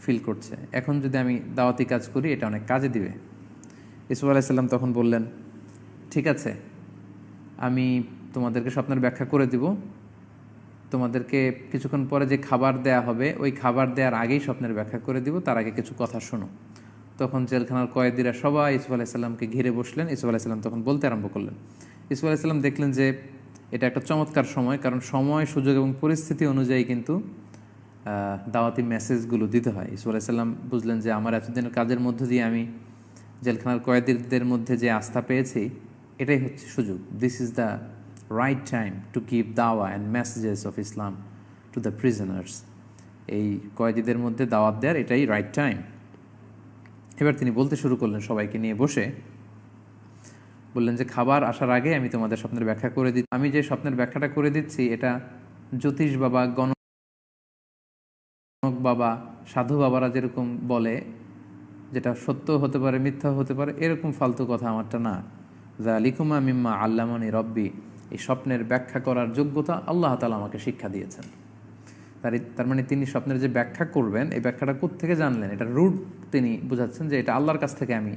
ফিল করছে, এখন যদি আমি দাওয়াতি কাজ করি এটা অনেক কাজে দিবে। ইউসুফ আলাইহিস সালাম তখন বললেন, ঠিক আছে, আমি তোমাদেরকে স্বপ্নের ব্যাখ্যা করে দিব, তোমাদেরকে কিছুক্ষণ পরে যে খাবার দেয়া হবে ওই খাবার দেওয়ার আগেই স্বপ্নের ব্যাখ্যা করে দিব, তার আগে কিছু কথা শোনো। তখন জেলখানার কয়েদিরা সবাই ইউসুফ আলাইসাল্লামকে ঘিরে বসলেন। ইউসুফ আলাইসাল্লাম তখন বলতে আরম্ভ করলেন। ইউসুফ আলাইসাল্লাম দেখলেন যে এটা একটা চমৎকার সময়, কারণ সময়, সুযোগ এবং পরিস্থিতি অনুযায়ী কিন্তু দাওয়াতি মেসেজগুলো দিতে হয়। ইউসুফ আলাইসাল্লাম বুঝলেন যে আমার এতদিনের কাজের মধ্য দিয়ে আমি জেলখানার কয়েদিদের মধ্যে যে আস্থা পেয়েছি, এটাই হচ্ছে সুযোগ। This is the right time to give দাওয়া and messages of Islam to the prisoners. এই কয়েদিদের মধ্যে দাওয়াত দেওয়ার এটাই রাইট টাইম। এবার তিনি বলতে শুরু করলেন সবাইকে নিয়ে বসে, বললেন যে খাবার আসার আগে আমি তোমাদের স্বপ্নের ব্যাখ্যা করে দিচ্ছি। আমি যে স্বপ্নের ব্যাখ্যাটা করে দিচ্ছি এটা জ্যোতিষ বাবা, গণক বাবা, সাধু বাবারা যেরকম বলে, যেটা সত্য হতে পারে, মিথ্যা হতে পারে, এরকম ফালতু কথা আমারটা না। যালিকুমা মিম্মা আল্লামানি রব্বি, এই স্বপ্নের ব্যাখ্যা করার যোগ্যতা আল্লাহ তাআলা আমাকে শিক্ষা দিয়েছেন। তার মানে তিনি স্বপ্নের যে ব্যাখ্যা করবেন, এই ব্যাখ্যাটা কোত্থেকে জানলেন? এটা রুট তিনি বোঝাচ্ছেন যে এটা আল্লাহর কাছ থেকে আমি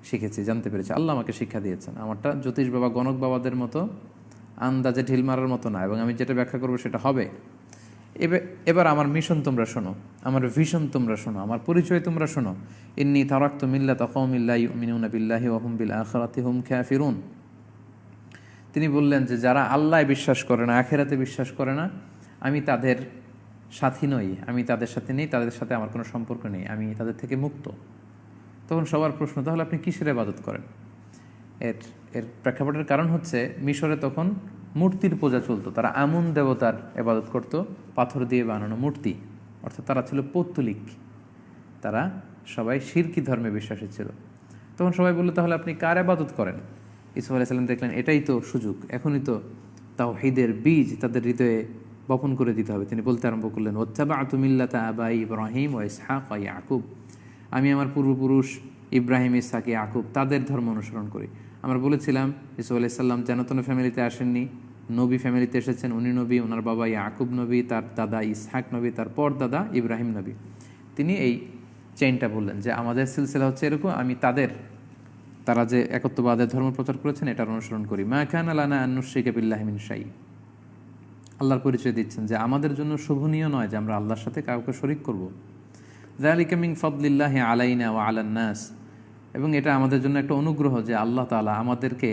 শিখেছি, জানতে পেরেছি, আল্লাহ আমাকে শিক্ষা দিয়েছেন। আমারটা জ্যোতিষ বাবা, গণক বাবাদের মতো আন্দাজে ঢিল মারার মতো না, এবং আমি যেটা ব্যাখ্যা করবো সেটা হবে। এবার আমার মিশন তোমরা শোনো, আমার ভিশন তোমরা শোনো, আমার পরিচয় তোমরা শোনো। ইন্নী তারাকতু মিল্লাতা কওমিন লা ইউমিনুনা বিল্লাহি ওয়া হুম বিল আখিরাতি হুম কাফিরুন। তিনি বললেন যে যারা আল্লাহয় বিশ্বাস করে না, আখিরাতে বিশ্বাস করে না, আমি তাদের সাথী নই, আমি তাদের সাথে নেই, তাদের সাথে আমার কোনো সম্পর্ক নেই, আমি তাদের থেকে মুক্ত। তখন সবার প্রশ্ন, তাহলে আপনি কিসের ইবাদত করেন? এর প্রেক্ষাপটের কারণ হচ্ছে মিশরে তখন মূর্তির পূজা চলতো। তারা আমুন দেবতার ইবাদত করত, পাথর দিয়ে বানানো মূর্তি, অর্থাৎ তারা ছিল পৌত্তলিক, তারা সবাই শিরকি ধর্মে বিশ্বাসী ছিল। তখন সবাই বললো, তাহলে আপনি কার ইবাদত করেন? ইউসুফ আলাইহিস সালাম দেখলেন এটাই তো সুযোগ, এখনই তো তাওহীদের বীজ তাদের হৃদয়ে বপন করে দিতে হবে। তিনি বলতে আরম্ভ করলেন, ওয়াত্তাবা'তু মিল্লাতা আবাই ইব্রাহিম ওয়া ইসহাক ওয়া ইয়াকুব, আমি আমার পূর্বপুরুষ ইব্রাহিম, ইসহাক, ইয়াকুব তাদের ধর্ম অনুসরণ করি। আমরা বলেছিলাম ইউসুফ আলাইহিস সালাম যেন তেন ফ্যামিলিতে আসেননি, নবী ফ্যামিলিতে এসেছেন। উনি নবী, ওনার বাবা ইয়াকুব নবী, তার দাদা ইসহাক নবী, তার পর দাদা ইব্রাহিম নবী। তিনি এই চেইনটা বললেন যে আমাদের সিলসিলা হচ্ছে এরকম, আমি তারা যে একত্ববাদের ধর্ম প্রচার করেছেন এটার অনুসরণ করি। মা কানা লানা আন নুশরিকা বিল্লাহি মিন শাই, আল্লাহর পরিচয় দিচ্ছেন যে আমাদের জন্য শোভনীয় নয় যে আমরা আল্লাহর সাথে কাউকে শরীক করব। যালিকা মিন ফাদলিল্লাহি আলাইনা ওয়া আলান নাস, এবং এটা আমাদের জন্য একটা অনুগ্রহ যে আল্লাহ তাআলা আমাদেরকে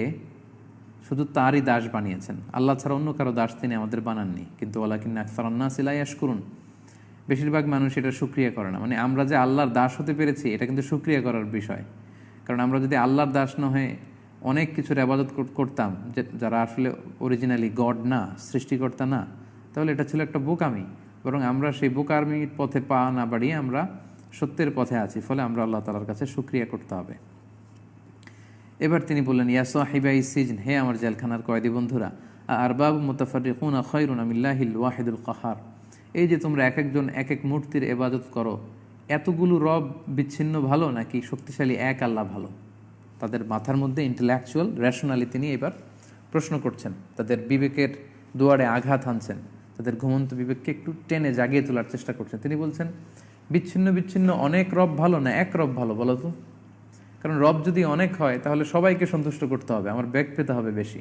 শুধু তারই দাস বানিয়েছেন, আল্লাহ ছাড়া অন্য কারো দাস তিনি আমাদের বানাননি। কিন্তু ওয়ালাকিন্না আকসারান নাসি লা ইয়াশকুরুন, বেশিরভাগ মানুষ এটা শুকরিয়া করে না। মানে আমরা যে আল্লাহর দাস হতে পেরেছি এটা কিন্তু শুকরিয়া করার বিষয়। কারণ আমরা যদি আল্লাহর দাস না হয়ে অনেক কিছুর ইবাদত করতাম যারা আসলে অরিজিনালি গড না, সৃষ্টিকর্তা না, তাহলে এটা ছিল একটা বোকামি। বরং আমরা সেই বোকামির পথে পা না বাড়িয়ে আমরা সত্যের পথে আছি, ফলে আমরা আল্লাহ তাআলার কাছে শুকরিয়া করতে হবে। এবার তিনি বললেন, ইয়া সাহিবাই সিজন, হে আমার জেলখানার কয়েদি বন্ধুরা, আরবাবু মুতাফাররিকুনা খায়রুন আমিল্লাহিল ওয়াহিদুল কাহার, এই যে তোমরা এক একজন এক এক মূর্তির ইবাদত করো, এতগুলো রব বিচ্ছিন্ন ভালো নাকি শক্তিশালী এক আল্লাহ ভালো? তাদের মাথার মধ্যে ইন্টেলেকচুয়াল রেশনালি তিনি এবার প্রশ্ন করছেন, তাদের বিবেকের দুয়ারে আঘাত হানছেন, তাদের ঘুমন্ত বিবেককে একটু টেনে জাগিয়ে তোলার চেষ্টা করছেন। তিনি বলছেন, বিচ্ছিন্ন বিচ্ছিন্ন অনেক রব ভালো না এক রব ভালো বলো তো? কারণ রব যদি অনেক হয় তাহলে সবাইকে সন্তুষ্ট করতে হবে, আমার বেগ পেতে হবে বেশি।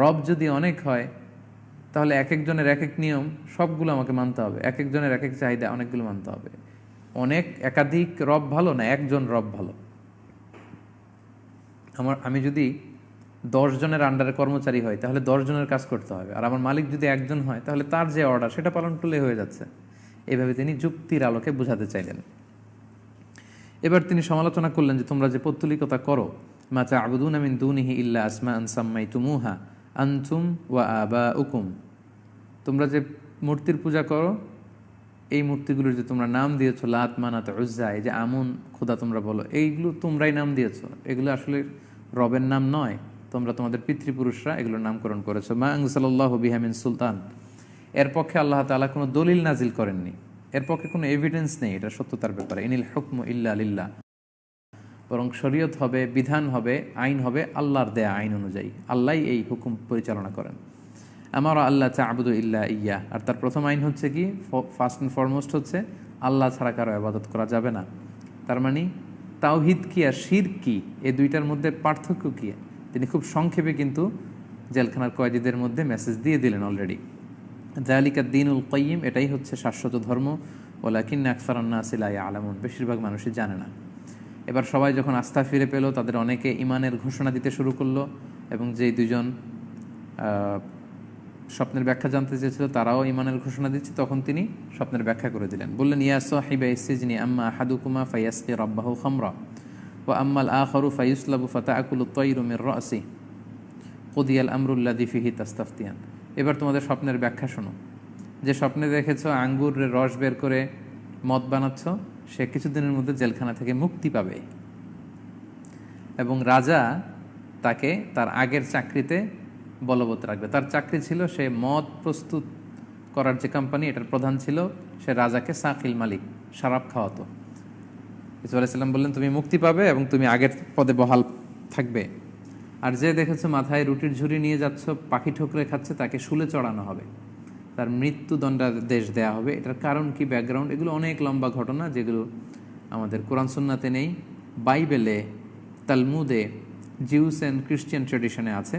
রব যদি অনেক হয় তাহলে এক একজনের এক এক নিয়ম, সবগুলো আমাকে মানতে হবে, এক একজনের এক এক চাহিদা অনেকগুলো মানতে হবে। একাধিক রব ভালো না একজন রব ভালো? আমি যদি 10 জনের আন্ডারে কর্মচারী হয় তাহলে 10 জনের কাজ করতে হবে, আর আমার মালিক যদি একজন হয় তাহলে তার যে অর্ডার সেটা পালন করলে হয়ে যাচ্ছে। এইভাবে তিনি যুক্তির আলোকে বোঝাতে চাইলেন। এবার তিনি সমালোচনা করলেন যে তোমরা যে পৌত্তলিকতা করো, মা তা'বুদুনা মিন দুনিহি ইল্লা আসমাআন সাম্মাইতুমুহা আনতুম ওয়া আবাউকুম, তোমরা যে মূর্তির পূজা করো, এই মূর্তিগুলোর যে তোমরা নাম দিয়েছো, লাত, মানাত, উজ্জা, এই যে আমুন খোদা তোমরা বলো, এইগুলো তোমরাই নাম দিয়েছো, এগুলো আসলে রবের নাম নয়, তোমরা তোমাদের পিতৃপুরুষরা এগুলোর নামকরণ করেছো। মা আনজালাল্লাহু বিহা মিন সুলতান, এর পক্ষে আল্লাহ তাআলা কোনো দলিল নাজিল করেননি, এর পক্ষে কোনো এভিডেন্স নেই এটা সত্যতার ব্যাপারে। ইনিল হুকমু ইল্লা লিল্লাহ, বরং শরীয়ত হবে, বিধান হবে, আইন হবে আল্লাহর দেয়া আইন অনুযায়ী, আল্লাহই এই হুকুম পরিচালনা করেন। আমারা আল্লাহ তা'বুদু ইল্লা ইয়্যাহ, আর তার প্রথম আইন হচ্ছে কি, ফার্স্ট অ্যান্ড ফরমোস্ট হচ্ছে আল্লাহ ছাড়া কারো ইবাদত করা যাবে না। তার মানে তাওহীদ কি আর শিরক কি, এই দুইটার মধ্যে পার্থক্য কি তিনি খুব সংক্ষেপে কিন্তু জেলখানার কয়েদিদের মধ্যে মেসেজ দিয়ে দিলেন অলরেডি। যালিকা দ্বীনুল কাইয়্যিম, এটাই হচ্ছে শাশ্বত ধর্ম। ওয়ালাকিন্না আকসারান নাসি লা ইয়ালামুন, বেশিরভাগ মানুষই জানে না। এবার সবাই যখন আস্থা ফিরে পেল, তাদের অনেকে ইমানের ঘোষণা দিতে শুরু করলো, এবং যেই দুজন স্বপ্নের ব্যাখ্যা জানতে চেয়েছিল তারাও ইমানের ঘোষণা দিচ্ছে। তখন তিনি স্বপ্নের ব্যাখ্যা করে দিলেন, বললেন, ইয়া সাহিবা ইসজিনি আম্মা আহাদুকুমা ফায়াসকি রাব্বাহু খামরা ওয়া আম্মাল আখারু ফায়ুসলাবু ফাতাআকুলু তায়রু মির রাসি কুদিয়াল আমরুল্লাযী ফিহি তাস্তাফতিয়ান। এবার তোমাদের স্বপ্নের ব্যাখ্যা শোনো। যে স্বপ্নে দেখেছো আঙ্গুরের রস বের করে মদ বানাচ্ছ, সে কিছুদিনের মধ্যে জেলখানা থেকে মুক্তি পাবে, এবং রাজা তাকে তার আগের চাকরিতে বলবৎ রাখবে। তার চাকরি ছিল, সে মদ প্রস্তুত করার যে কোম্পানি, এটার প্রধান ছিল, সে রাজাকে সাকিল মালিক, শরাব খাওয়াতো। ইসুফ আলাইহিস সালাম বললেন, তুমি মুক্তি পাবে এবং তুমি আগের পদে বহাল থাকবে। আর যে দেখেছো মাথায় রুটির ঝুড়ি নিয়ে যাচ্ছ, পাখি ঠোকরে খাচ্ছে, তাকে শুলে চড়ানো হবে, তার মৃত্যুদণ্ডাদেশ দেয়া হবে। এটার কারণ কি, ব্যাকগ্রাউন্ড, এগুলো অনেক লম্বা ঘটনা, যেগুলো আমাদের কোরআন সুন্নাতে নেই, বাইবেলে, তালমুদে, জিউস অ্যান্ড ক্রিশ্চিয়ান ট্রেডিশনে আছে।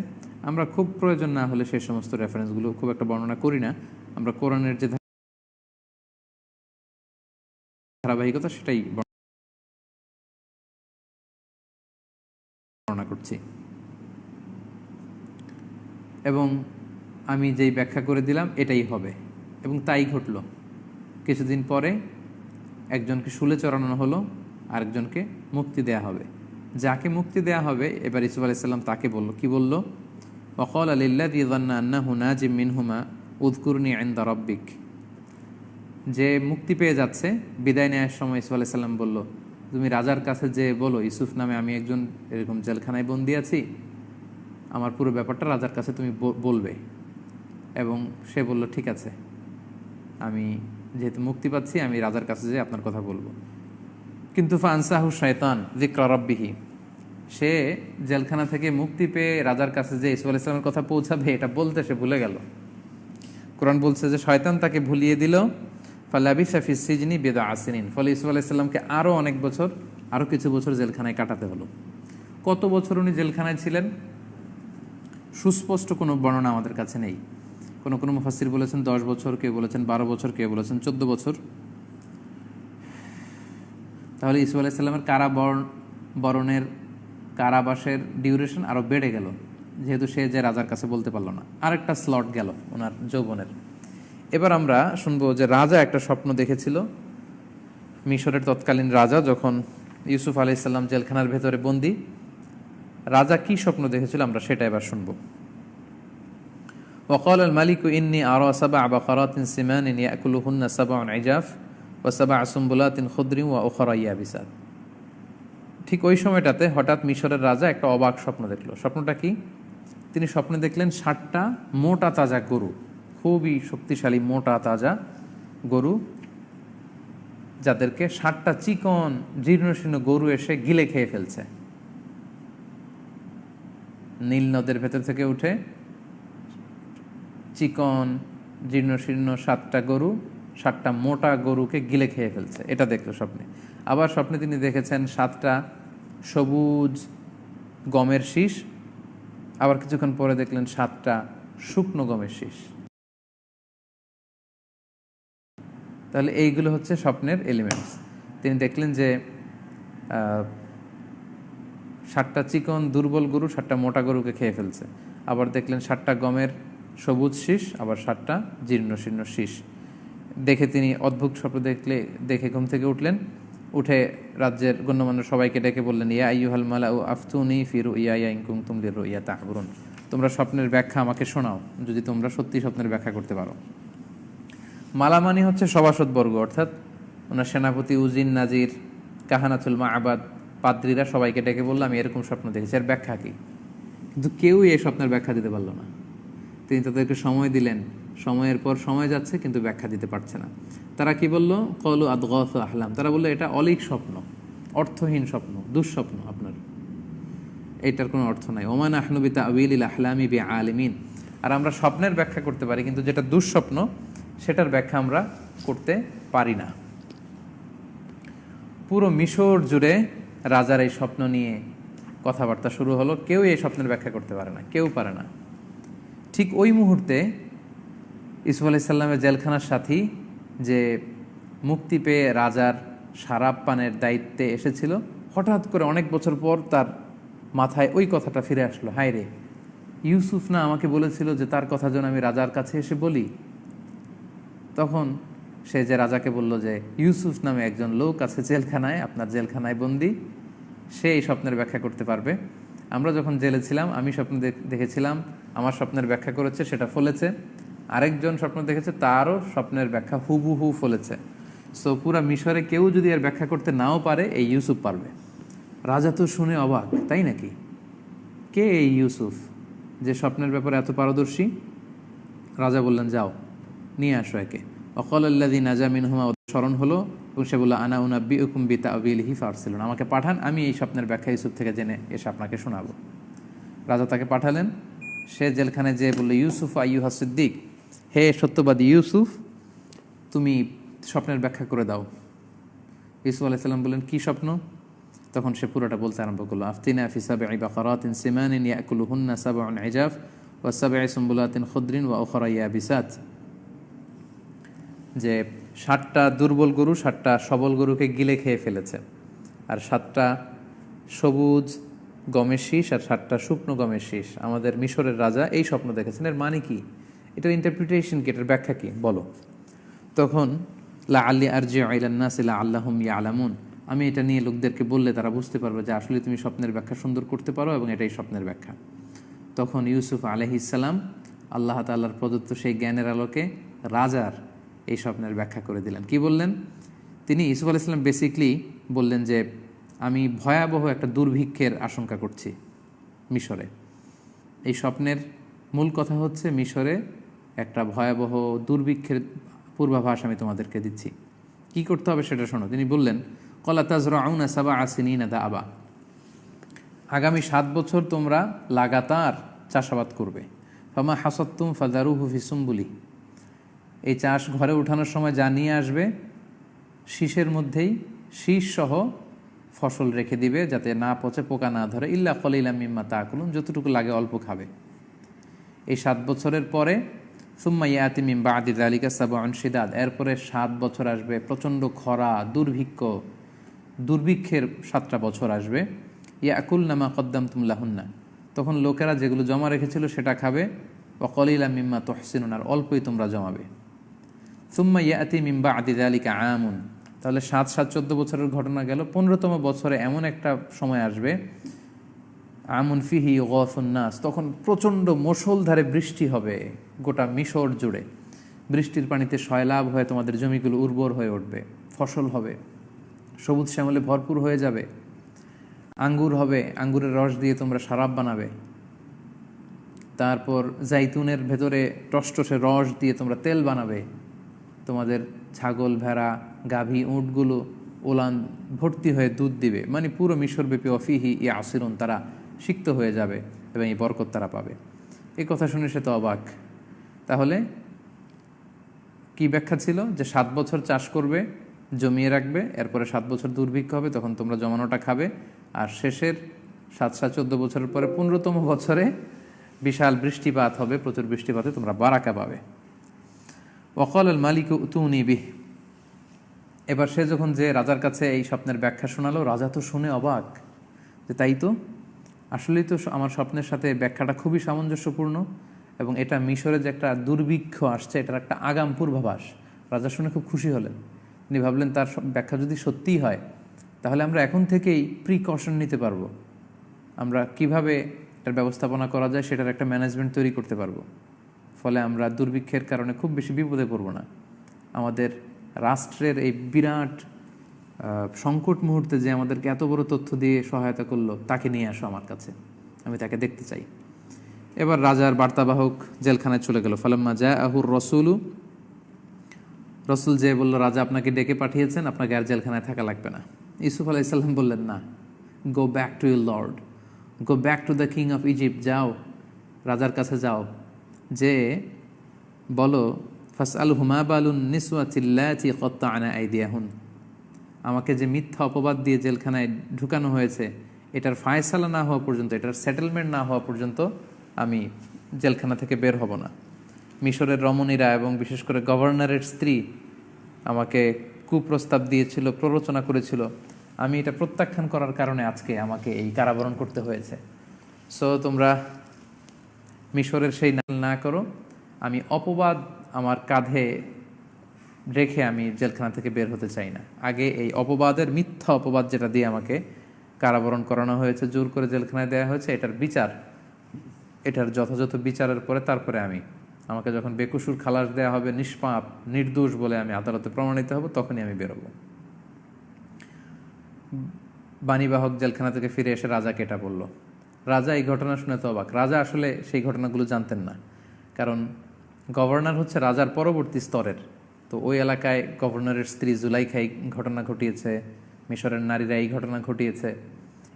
আমরা খুব প্রয়োজন না হলে সেই সমস্ত রেফারেন্সগুলো খুব একটা বর্ণনা করি না। আমরা কোরআনের যে ধারাবাহিকতা, সেটাই বর্ণনা করছি। এবং আমি যেই ব্যাখ্যা করে দিলাম এটাই হবে, এবং তাই ঘটল। কিছুদিন পরে একজনকে শুলে চড়ানো হলো, আরেকজনকে মুক্তি দেয়া হবে। যাকে মুক্তি দেয়া হবে, এবার ইসুফ আলাইহিস সালাম তাকে বলল, কি বলল, ওয়াকালা লিল্লাযী যান্না আন্নাহু নাজিম মিনহুমা উযকুরনি ইনদা রাব্বিক। যে মুক্তি পেয়ে যাচ্ছে, বিদায় নেওয়ার সময় ইসুফ আলাইহিস সালাম বলল, তুমি রাজার কাছে যে বলো, ইউসুফ নামে আমি একজন এরকম জেলখানায় বন্দি আছি, আমার পুরো ব্যাপারটা রাজার কাছে তুমি বলবে। এবং সে বলল, ঠিক আছে, আমি যেহেতু মুক্তি পাচ্ছি, আমি রাজার কাছে যেয়ে আপনার কথা বলবো। কিন্তু ফানসাহু শায়তান যিকরা রাব্বিহি, সে জেলখানা থেকে মুক্তি পেয়ে রাজার কাছে যে ইসুফ আলাইহিস সালামের কথা পৌঁছাবে, এটা বলতে সে ভুলে গেল। কোরআন বলছে যে শয়তান তাকে ভুলিয়ে দিল। ফালাবিসা ফিস সিজনি বিদআ সিনিন, ফলে ইসুফ আলাইহিস সালামকে আরও অনেক বছর, আরও কিছু বছর জেলখানায় কাটাতে হলো। কত বছর উনি জেলখানায় ছিলেন সুস্পষ্ট কোনো বর্ণনা আমাদের কাছে নেই। কোনো কোনো মুফাসসির বলেছেন 10 বছর, কেউ বলেছেন 12 বছর, কেউ বলেছেন 14 বছর। তাহলে ইসুফ আলাইহিস সালামের বরণের কারাবাসের ডিউরেশন আরও বেড়ে গেল, যেহেতু সে যে রাজার কাছে বলতে পারলো না। আরেকটা স্লট গেল ওনার যৌবনের। এবার আমরা শুনবো যে রাজা একটা স্বপ্ন দেখেছিল, মিশরের তৎকালীন রাজা, যখন ইউসুফ আলাইহিস সালাম জেলখানার ভেতরে বন্দী। রাজা কি স্বপ্ন দেখেছিল আমরা সেটা এবার শুনবো। ওয়াকাল আল মালিকু ইন্নী আরা সাবআ বাকারাতিন সিমানিন ইয়াকুলুহুন্না সাবউন ইজাফ ওয়া সাবআ সুমবুলাতিন খুদরিন ওয়া উখরা ইয়াবিসাত। ঠিক ওই সময়টাতে হঠাৎ মিশরের রাজা একটা অবাক স্বপ্ন দেখলো। স্বপ্নটা কি? তিনি স্বপ্নে দেখলেন 60টা মোটা তাজা গরু, খুবই শক্তিশালী মোটা তাজা গরু, যাদেরকে 60টা চিকন জীর্ণশীর্ণ গরু এসে গিলে খেয়ে ফেলছে। নীল নদের ভেতর থেকে উঠে চিকন জীর্ণশীর্ণ 7টা গরু, 7টা মোটা গরুকে গিলে খেয়ে ফেলছে। এটা দেখলো স্বপ্নে। আবার স্বপ্নে তিনি দেখেছেন 7টা সবুজ গমের শীষ। আবার কিছুক্ষণ পরে দেখলেন 7টা শুকনো গমের শীষ। তাহলে এইগুলো হচ্ছে স্বপ্নের এলিমেন্টস। তিনি দেখলেন যে 7টা চিকন দুর্বল গরু 7টা মোটা গরুকে খেয়ে ফেলছে। আবার দেখলেন 7টা গমের সবুজ শীষ, আবার 7টা জীর্ণশীর্ণ শীষ। দেখে তিনি অদ্ভুত স্বপ্ন দেখে ঘুম থেকে উঠলেন। উঠে রাজ্যের গণ্যমান্য সবাইকে ডেকে বললেন, ইয়া আইয়ুহাল মালাউ আফতুনি ফি রুইয়া ইন কুনতুম লিররুইয়া তা'বুরুন। তোমরা স্বপ্নের ব্যাখ্যা আমাকে শোনাও, যদি তোমরা সত্যি স্বপ্নের ব্যাখ্যা করতে পারো। মালামানি হচ্ছে সভাসদবর্গ, অর্থাৎ ওনার সেনাপতি উজিন, নাজির, কাহানাতুল মা'বাদ, পাদ্রীরা সবাইকে ডেকে বলল, আমি এরকম স্বপ্ন দেখেছি, এর ব্যাখ্যা কি? কিন্তু কেউই এই স্বপ্নের ব্যাখ্যা দিতে পারল না। তিনি তাদেরকে সময় দিলেন, সময়ের পর সময় যাচ্ছে, কিন্তু ব্যাখ্যা দিতে পারছে না। তারা কি বলল? ক্বালু আদগাসু আহলাম। তারা বললো এটা অলীক স্বপ্ন, অর্থহীন স্বপ্ন, দুঃস্বপ্ন, আপনার এইটার কোনো অর্থ নাই। ওমা নাহনু বিতা'ওয়িলিল আহলামি বিআলিমিন। আর আমরা স্বপ্নের ব্যাখ্যা করতে পারি, কিন্তু যেটা দুঃস্বপ্ন সেটার ব্যাখ্যা আমরা করতে পারি না। পুরো মিশর জুড়ে রাজার এই স্বপ্ন নিয়ে কথাবার্তা শুরু হলো। কেউ এই স্বপ্নের ব্যাখ্যা করতে পারে না, কেউ পারে না। ঠিক ওই মুহূর্তে ইউসুফ আলাইহিস সালামের জেলখানার সাথী যে মুক্তি পেয়ে রাজার শরাব পানের দায়িত্বে এসেছিল, হঠাৎ করে অনেক বছর পর তার মাথায় ওই কথাটা ফিরে আসলো, হায় রে, ইউসুফ না আমাকে বলেছিল যে তার কথা যেন আমি রাজার কাছে এসে বলি। তখন সে যে রাজাকে বলল যে ইউসুফ নামে একজন লোক আছে জেলখানায়, আপনার জেলখানায় বন্দি, সে এই স্বপ্নের ব্যাখ্যা করতে পারবে। আমরা যখন জেলে ছিলাম আমি স্বপ্ন দেখেছিলাম, আমার স্বপ্নের ব্যাখ্যা করেছে, সেটা ফলেছে। আরেকজন স্বপ্ন দেখেছে, তারও স্বপ্নের ব্যাখ্যা হুবহু ফলেছে। সো পুরা মিশরে কেউ যদি এর ব্যাখ্যা করতে নাও পারে, এই ইউসুফ পারবে। রাজা তো শুনে অবাক, তাই নাকি? কে এই ইউসুফ যে স্বপ্নের ব্যাপারে এত পারদর্শী? রাজা বললেন, যাও নিয়ে আসো একে। অকল আল্লাযী নাজা মিনহুমা, স্মরণ হলো এবং সে বলল, আনা উনাব্বিউকুম বিতা'ওয়িলিহি ফারসিলুন, আমাকে পাঠান, আমি এই স্বপ্নের ব্যাখ্যা ইউসুফ থেকে জেনে এসে আপনাকে শোনাবো। রাজা তাকে পাঠালেন। সে জেলখানে যেয়ে বলল, ইউসুফ আইয়ুহা সিদ্দিক, হে সত্যবাদী ইউসুফ, তুমি স্বপ্নের ব্যাখ্যা করে দাও। ইউসুফ আলাইহিস সালাম বললেন, কি স্বপ্ন? তখন সে পুরোটা বলতে আরম্ভ করলো, আফতিনা ফি সাব'i বাকারাতিন সিমানিন ইয়াকুলুহুন্না সাব'উন ইজাফ ওয়া সাব'i সুম্বুলাতিন খুদরিন ওয়া উখরা ইয়াবিসাত, যে 7টা দুর্বল গরু 7টা সবল গরুকে গিলে খেয়ে ফেলেছে, আর 7টা সবুজ গমের শীষ আর 7টা শুকনো গমের শীষ। আমাদের মিশরের রাজা এই স্বপ্ন দেখেছেন, এর মানে কি? এটার ইন্টারপ্রিটেশন কি? এটার ব্যাখ্যা কি বলো। তখন লাআল্লি আরজিউ ইলান নাস লাআল্লাহুম ইয়ালামুন, আমি এটা নিয়ে লোকদেরকে বললে তারা বুঝতে পারবে যে আসলে তুমি স্বপ্নের ব্যাখ্যা সুন্দর করতে পারো এবং এটাই স্বপ্নের ব্যাখ্যা। তখন ইউসুফ আলাইহিস সালাম আল্লাহ তাআলার প্রদত্ত সেই জ্ঞানের আলোকে রাজার এই স্বপ্নের ব্যাখ্যা করে দিলেন। কি বললেন তিনি? ইউসুফ আলাইহিস সালাম বেসিকলি বললেন যে আমি ভয়াবহ একটা দুর্ভিক্ষের আশঙ্কা করছি মিশরে। এই স্বপ্নের মূল কথা হচ্ছে মিশরে একটা ভয়াবহ দুর্ভিক্ষের পূর্বাভাস আমি তোমাদেরকে দিচ্ছি। কি করতে হবে সেটা শোনো। তিনি বললেন, ক্বালা তাজরাউনা সাব'a সিনিনা দা'বা, আগামী 7 বছর তোমরা লাগাতার চাষাবাদ করবে। ফামা হাসাদতুম ফাযারুহু ফি সুম্বুলি, এই চাষ ঘরে ওঠানোর সময় যা নিয়ে আসবে শীষের মধ্যেই শীষ সহ ফসল রেখে দিবে, যাতে না পচে, পোকা না ধরে। ইল্লা কলিলাম মিম্মা তাকুলুন, যতটুকু লাগে অল্প খাবে। এই 7 বছরের পরে সুম্মা ইয়াতি মিন বা'দি যালিকা সাব'উন শিদাদ, এরপরে 7 বছর আসবে প্রচণ্ড খরা, দুর্ভিক্ষের 7টা বছর আসবে। ইয়াকুলনা মা কদ্দামতুম লাহুন্না, তখন লোকেরা যেগুলো জমা রেখেছিল সেটা খাবে। ওয়া কলিলাম মিম্মা তুহসিনুন, আর অল্পই তোমরা জমাবে। সুম্মা ইয়াতি মিন বা'দি যালিকা আমুন, তাহলে 7 7 14 বছরের ঘটনা গেল। 15তম বছরে এমন একটা সময় আসবে, আমুন ফিহি ইউগাসুন নাস, তখন প্রচণ্ড মুষলধারে বৃষ্টি হবে গোটা মিশর জুড়ে। বৃষ্টির পানিতে সয়লাভ হয়ে তোমাদের জমিগুলো উর্বর হয়ে উঠবে, ফসল হবে, সবুজ শ্যামলে ভরপুর হয়ে যাবে, আঙ্গুর হবে, আঙ্গুরের রস দিয়ে তোমরা শরাব বানাবে, তারপর জাইতুনের ভেতরে টসটসে রস দিয়ে তোমরা তেল বানাবে, তোমাদের ছাগল, ভেড়া, গাভী, উটগুলো ওলান ভর্তি হয়ে দুধ দিবে, মানে পুরো মিশরব্যাপী অফিহি ইয়াসিরুন, তারা সিক্ত হয়ে যাবে এবং এই বরকত তারা পাবে। এই কথা শুনে সে তো অবাক। তাহলে কি ব্যাখ্যা ছিল? যে 7 বছর চাষ করবে, জমিয়ে রাখবে, এরপরে 7 বছর দুর্ভিক্ষ হবে, তখন তোমরা জমানোটা খাবে, আর শেষের 7 7 14 বছরের পরে 15তম বছরে বিশাল বৃষ্টিপাত হবে, প্রচুর বৃষ্টিপাতে তোমরা বারাকা পাবে। ওয়াকাল আল মালিক উতুনি বিহ, এবার সে যখন যে রাজার কাছে এই স্বপ্নের ব্যাখ্যা শোনালো, রাজা তো শুনে অবাক যে তাই তো, আসলেই তো আমার স্বপ্নের সাথে ব্যাখ্যাটা খুবই সামঞ্জস্যপূর্ণ এবং এটা মিশরে যে একটা দুর্ভিক্ষ আসছে এটার একটা আগাম পূর্বাভাস। রাজা শুনে খুব খুশি হলেন। তিনি ভাবলেন তার ব্যাখ্যা যদি সত্যিই হয় তাহলে আমরা এখন থেকেই প্রিকশন নিতে পারবো, আমরা কিভাবে এটার ব্যবস্থাপনা করা যায় সেটার একটা ম্যানেজমেন্ট তৈরি করতে পারবো। ফলে আমরা দুর্ভিক্ষের কারণে খুব বেশি বিপদে পড়ব না। আমাদের রাষ্ট্রের এই বিরাট সংকট মুহূর্তে যে আমাদেরকে এত বড় তথ্য দিয়ে সহায়তা করলো, তাকে নিয়ে আসো আমার কাছে, আমি তাকে দেখতে চাই। এবার রাজার বার্তাবাহক জেলখানায় চলে গেল। ফালাম্মা জাআহুর রাসূলু, রসুল যে বলল, রাজা আপনাকে ডেকে পাঠিয়েছেন, আপনাকে আর জেলখানায় থাকা লাগবে না। ইউসুফ আলাইহিস সালাম বললেন, না, go back to your Lord, go back to the king of Egypt, যাও রাজার কাছে যাও, যে বলো ফাসআলহু মা বালুন নিসওয়াতিল্লাতি ক্বাত্তা'না আইদিয়াহুন, আমাকে যে মিথ্যা অপবাদ দিয়ে জেলখানায় ঢুকানো হয়েছে এটার ফায়সালা না হওয়া পর্যন্ত, এটার সেটেলমেন্ট না হওয়া পর্যন্ত আমি জেলখানা থেকে বের হব না। মিশরের রমণীরা এবং বিশেষ করে গভর্নরের স্ত্রী আমাকে কুপ্রস্তাব দিয়েছিল, প্ররোচনা করেছিল। আমি এটা প্রত্যাখ্যান করার কারণে আজকে আমাকে এই কারাবরণ করতে হয়েছে। সো তোমরা মিশরের সেই না করো, আমি অপবাদ আমার কাঁধে রেখে আমি জেলখানা থেকে বের হতে চাই না। আগে এই অপবাদের মিথ্যা অপবাদ যেটা দিয়ে আমাকে কারাবরণ করানো হয়েছে, জোর করে জেলখানায় দেওয়া হয়েছে, এটার বিচার, এটার যথাযথ বিচারের পরে তারপরে আমাকে যখন বেকসুর খালাস দেওয়া হবে, নিষ্পাপ নির্দোষ বলে আমি আদালতে প্রমাণিত হব, তখনই আমি বেরোবো। বাণীবাহক জেলখানা থেকে ফিরে এসে রাজাকে এটা বলল। রাজা এই ঘটনা শুনে তো অবাক। রাজা আসলে সেই ঘটনাগুলো জানতেন না, কারণ গভর্নর হচ্ছে রাজার পরবর্তী স্তরের। তো ওই এলাকায় গভর্নরের স্ত্রী জুলাইখা এই ঘটনা ঘটিয়েছে, মিশরের নারীরা এই ঘটনা ঘটিয়েছে,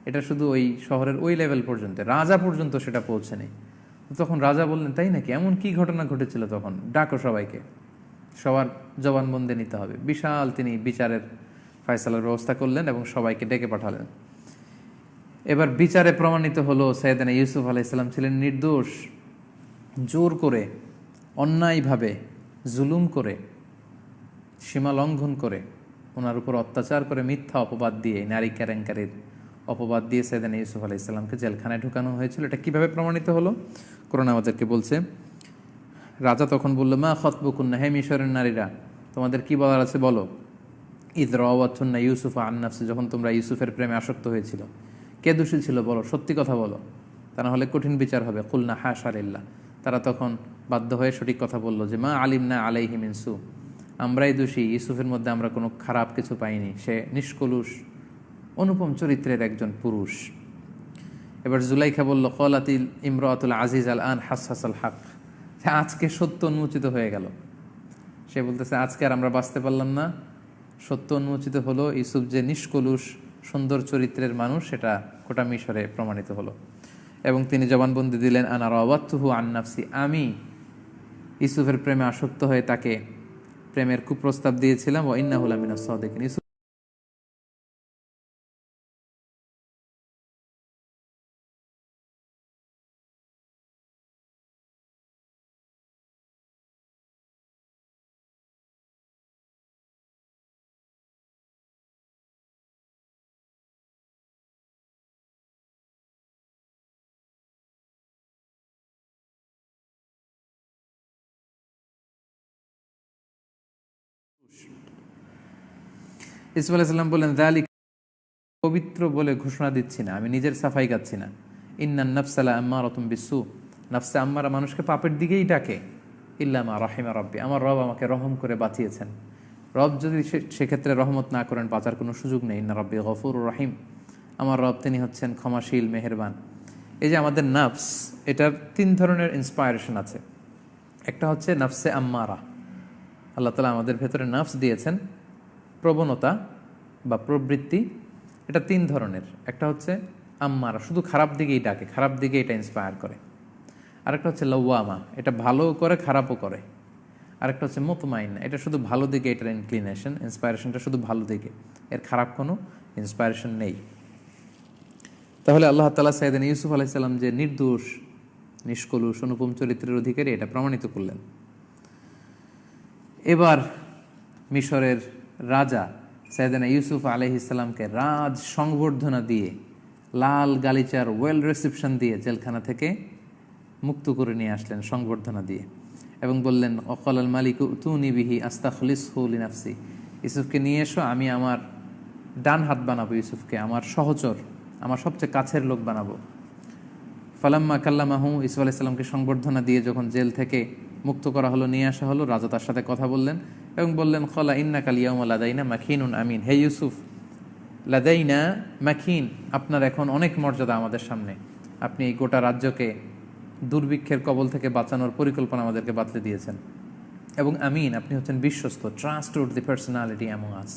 এটা শুধু ওই শহরের ওই লেভেল পর্যন্ত, রাজা পর্যন্ত সেটা পৌঁছেনি। তখন রাজা বললেন, তাই নাকি, এমন কি ঘটনা ঘটেছিল? তখন ডাকো সবাইকে, সবার জবানবন্দি নিতে হবে। বিশাল তিনি বিচারের ফয়সালার ব্যবস্থা করলেন এবং সবাইকে ডেকে পাঠালেন। এবার বিচারে প্রমাণিত হলো সাইয়েদনা ইউসুফ আলাইহিস সালাম ছিলেন নির্দোষ। জোর করে, অন্যায়ভাবে, জুলুম করে, সীমা লঙ্ঘন করে, ওনার উপর অত্যাচার করে, মিথ্যা অপবাদ দিয়ে, নারী কেলেঙ্কারির অপবাদ দিয়ে সাইয়েদনা ইউসুফ আলাইহিস সালামকে জেলখানায় ঢুকানো হয়েছিল। এটা কিভাবে প্রমাণিত হলো? কোরআন আমাদেরকে বলছে। রাজা তখন বলল, মা খতবুকুন্না, হে মিশরের নারীরা, তোমাদের কি বলার আছে বলো। ইদ রাওয়াতুন্না ইউসুফ আন নাফসি, যখন তোমরা ইউসুফের প্রেমে আসক্ত হয়েছিল, কে দোষী ছিল বলো, সত্যি কথা বলো, তা না হলে কঠিন বিচার হবে। কুলনা হাশা লিল্লাহ, তারা তখন বাধ্য হয়ে সঠিক কথা বলল যে মা আলিমনা আলাইহি মিন সু, আমরাই দোষী, ইউসুফের মধ্যে আমরা কোনো খারাপ কিছু পাইনি, সে নিষ্কলুষ অনুপম চরিত্রের একজন পুরুষ। এবার জুলাইখা বলল, কলাতিল ইমরাতুল আজিজ আল আন হাসাসাল হক, আজকে সত্য উন্মোচিত হয়ে গেল। সে বলতেছে, আজকে আর আমরা বাঁচতে পারলাম না, সত্য উন্মোচিত হলো, ইউসুফ যে নিষ্কলুষ সুন্দর চরিত্রের মানুষ সেটা গোটা মিশরে প্রমাণিত হলো। এবং তিনি জবানবন্দি দিলেন, আনা রাওয়াতুহু আন নাফসি, আমি ইউসুফের প্রেমে আসক্ত হয়ে তাকে প্রেমের কুপ্রস্তাব দিয়েছিলাম। ওয়া ইন্নাহু লামিনাস সাদিকিন, ইউসুফ আলাইহিস সালাম বললেন, যালিক, পবিত্র বলে ঘোষণা দিচ্ছি না, আমি নিজের সাফাই গাচ্ছি না। ইন্নান নাফসালা আম্মারাতুম বিসু, নাফসে আম্মারা মানুষকে পাপের দিকেই ডাকে। ইল্লা মা রাহিমা রাব্বি, আমার রব আমাকে রহম করে বাঁচিয়েছেন। রব যদি সেক্ষেত্রে রহমত না করেন, বাঁচার কোনো সুযোগ নেই। ইন্না রাব্বি গফুরুর রহিম, আমার রব তিনি হচ্ছেন ক্ষমাশীল, মেহেরবান। এই যে আমাদের নাফস, এটার 3 ধরনের ইন্সপায়ারেশন আছে। একটা হচ্ছে নাফসে আম্মারা, আল্লাহ তাআলা আমাদের ভেতরে নাফস দিয়েছেন, প্রবণতা বা প্রবৃত্তি, এটা 3 ধরনের। একটা হচ্ছে আম্মারা, শুধু খারাপ দিকেই ডাকে, খারাপ দিকে এটা ইন্সপায়ার করে। আরেকটা হচ্ছে লাওয়ামা, এটা ভালোও করে খারাপও করে। আরেকটা হচ্ছে মুতমাইন, এটা শুধু ভালো দিকে, এটার ইনক্লিনেশন, ইন্সপায়ারেশনটা শুধু ভালো দিকে, এর খারাপ কোনো ইন্সপায়ারেশন নেই। তাহলে আল্লাহ তাআলা সাইয়েদনা ইউসুফ আলাইহিস সালাম যে নির্দোষ, নিষ্কলুষ, অনুপম চরিত্রের অধিকারী, এটা প্রমাণিত করলেন। এবার মিশরের রাজা সাইয়েদনা ইউসুফ আলাইহিস সালামকে রাজ সংবর্ধনা দিয়ে, লাল গালিচার ওয়েল রিসেপশন দিয়ে জেলখানা থেকে মুক্ত করে নিয়ে আসলেন সংবর্ধনা দিয়ে, এবং বললেন, অকাল মালিক তুনি বিহি আস্তাখলিসহু লিনাফসি, ইউসুফকে নিয়ে এসো, আমি আমার ডান হাত বানাবো ইউসুফকে, আমার সহচর, আমার সবচেয়ে কাছের লোক বানাবো। ফালাম্মা কাল্লামাহু, ইউসুফ আলাইহিস সালামকে সংবর্ধনা দিয়ে যখন জেল থেকে মুক্ত করা হলো, নিয়ে আসা হলো, রাজা তার সাথে কথা বললেন এবং বললেন, কলা ইন্নাকাল ইয়াউমা লাদাইনা মাকিনুন আমিন, হে ইউসুফ, লাদাইনা মাকিন, আপনার এখন অনেক মর্যাদা আমাদের সামনে, আপনি এই গোটা রাজ্যকে দুর্ভিক্ষের কবল থেকে বাঁচানোর পরিকল্পনা আমাদেরকে বাতলে দিয়েছেন, এবং আমিন, আপনি হচ্ছেন বিশ্বস্ত, ট্রাস্টওয়ার্দি পার্সোনালিটি অ্যামং আস।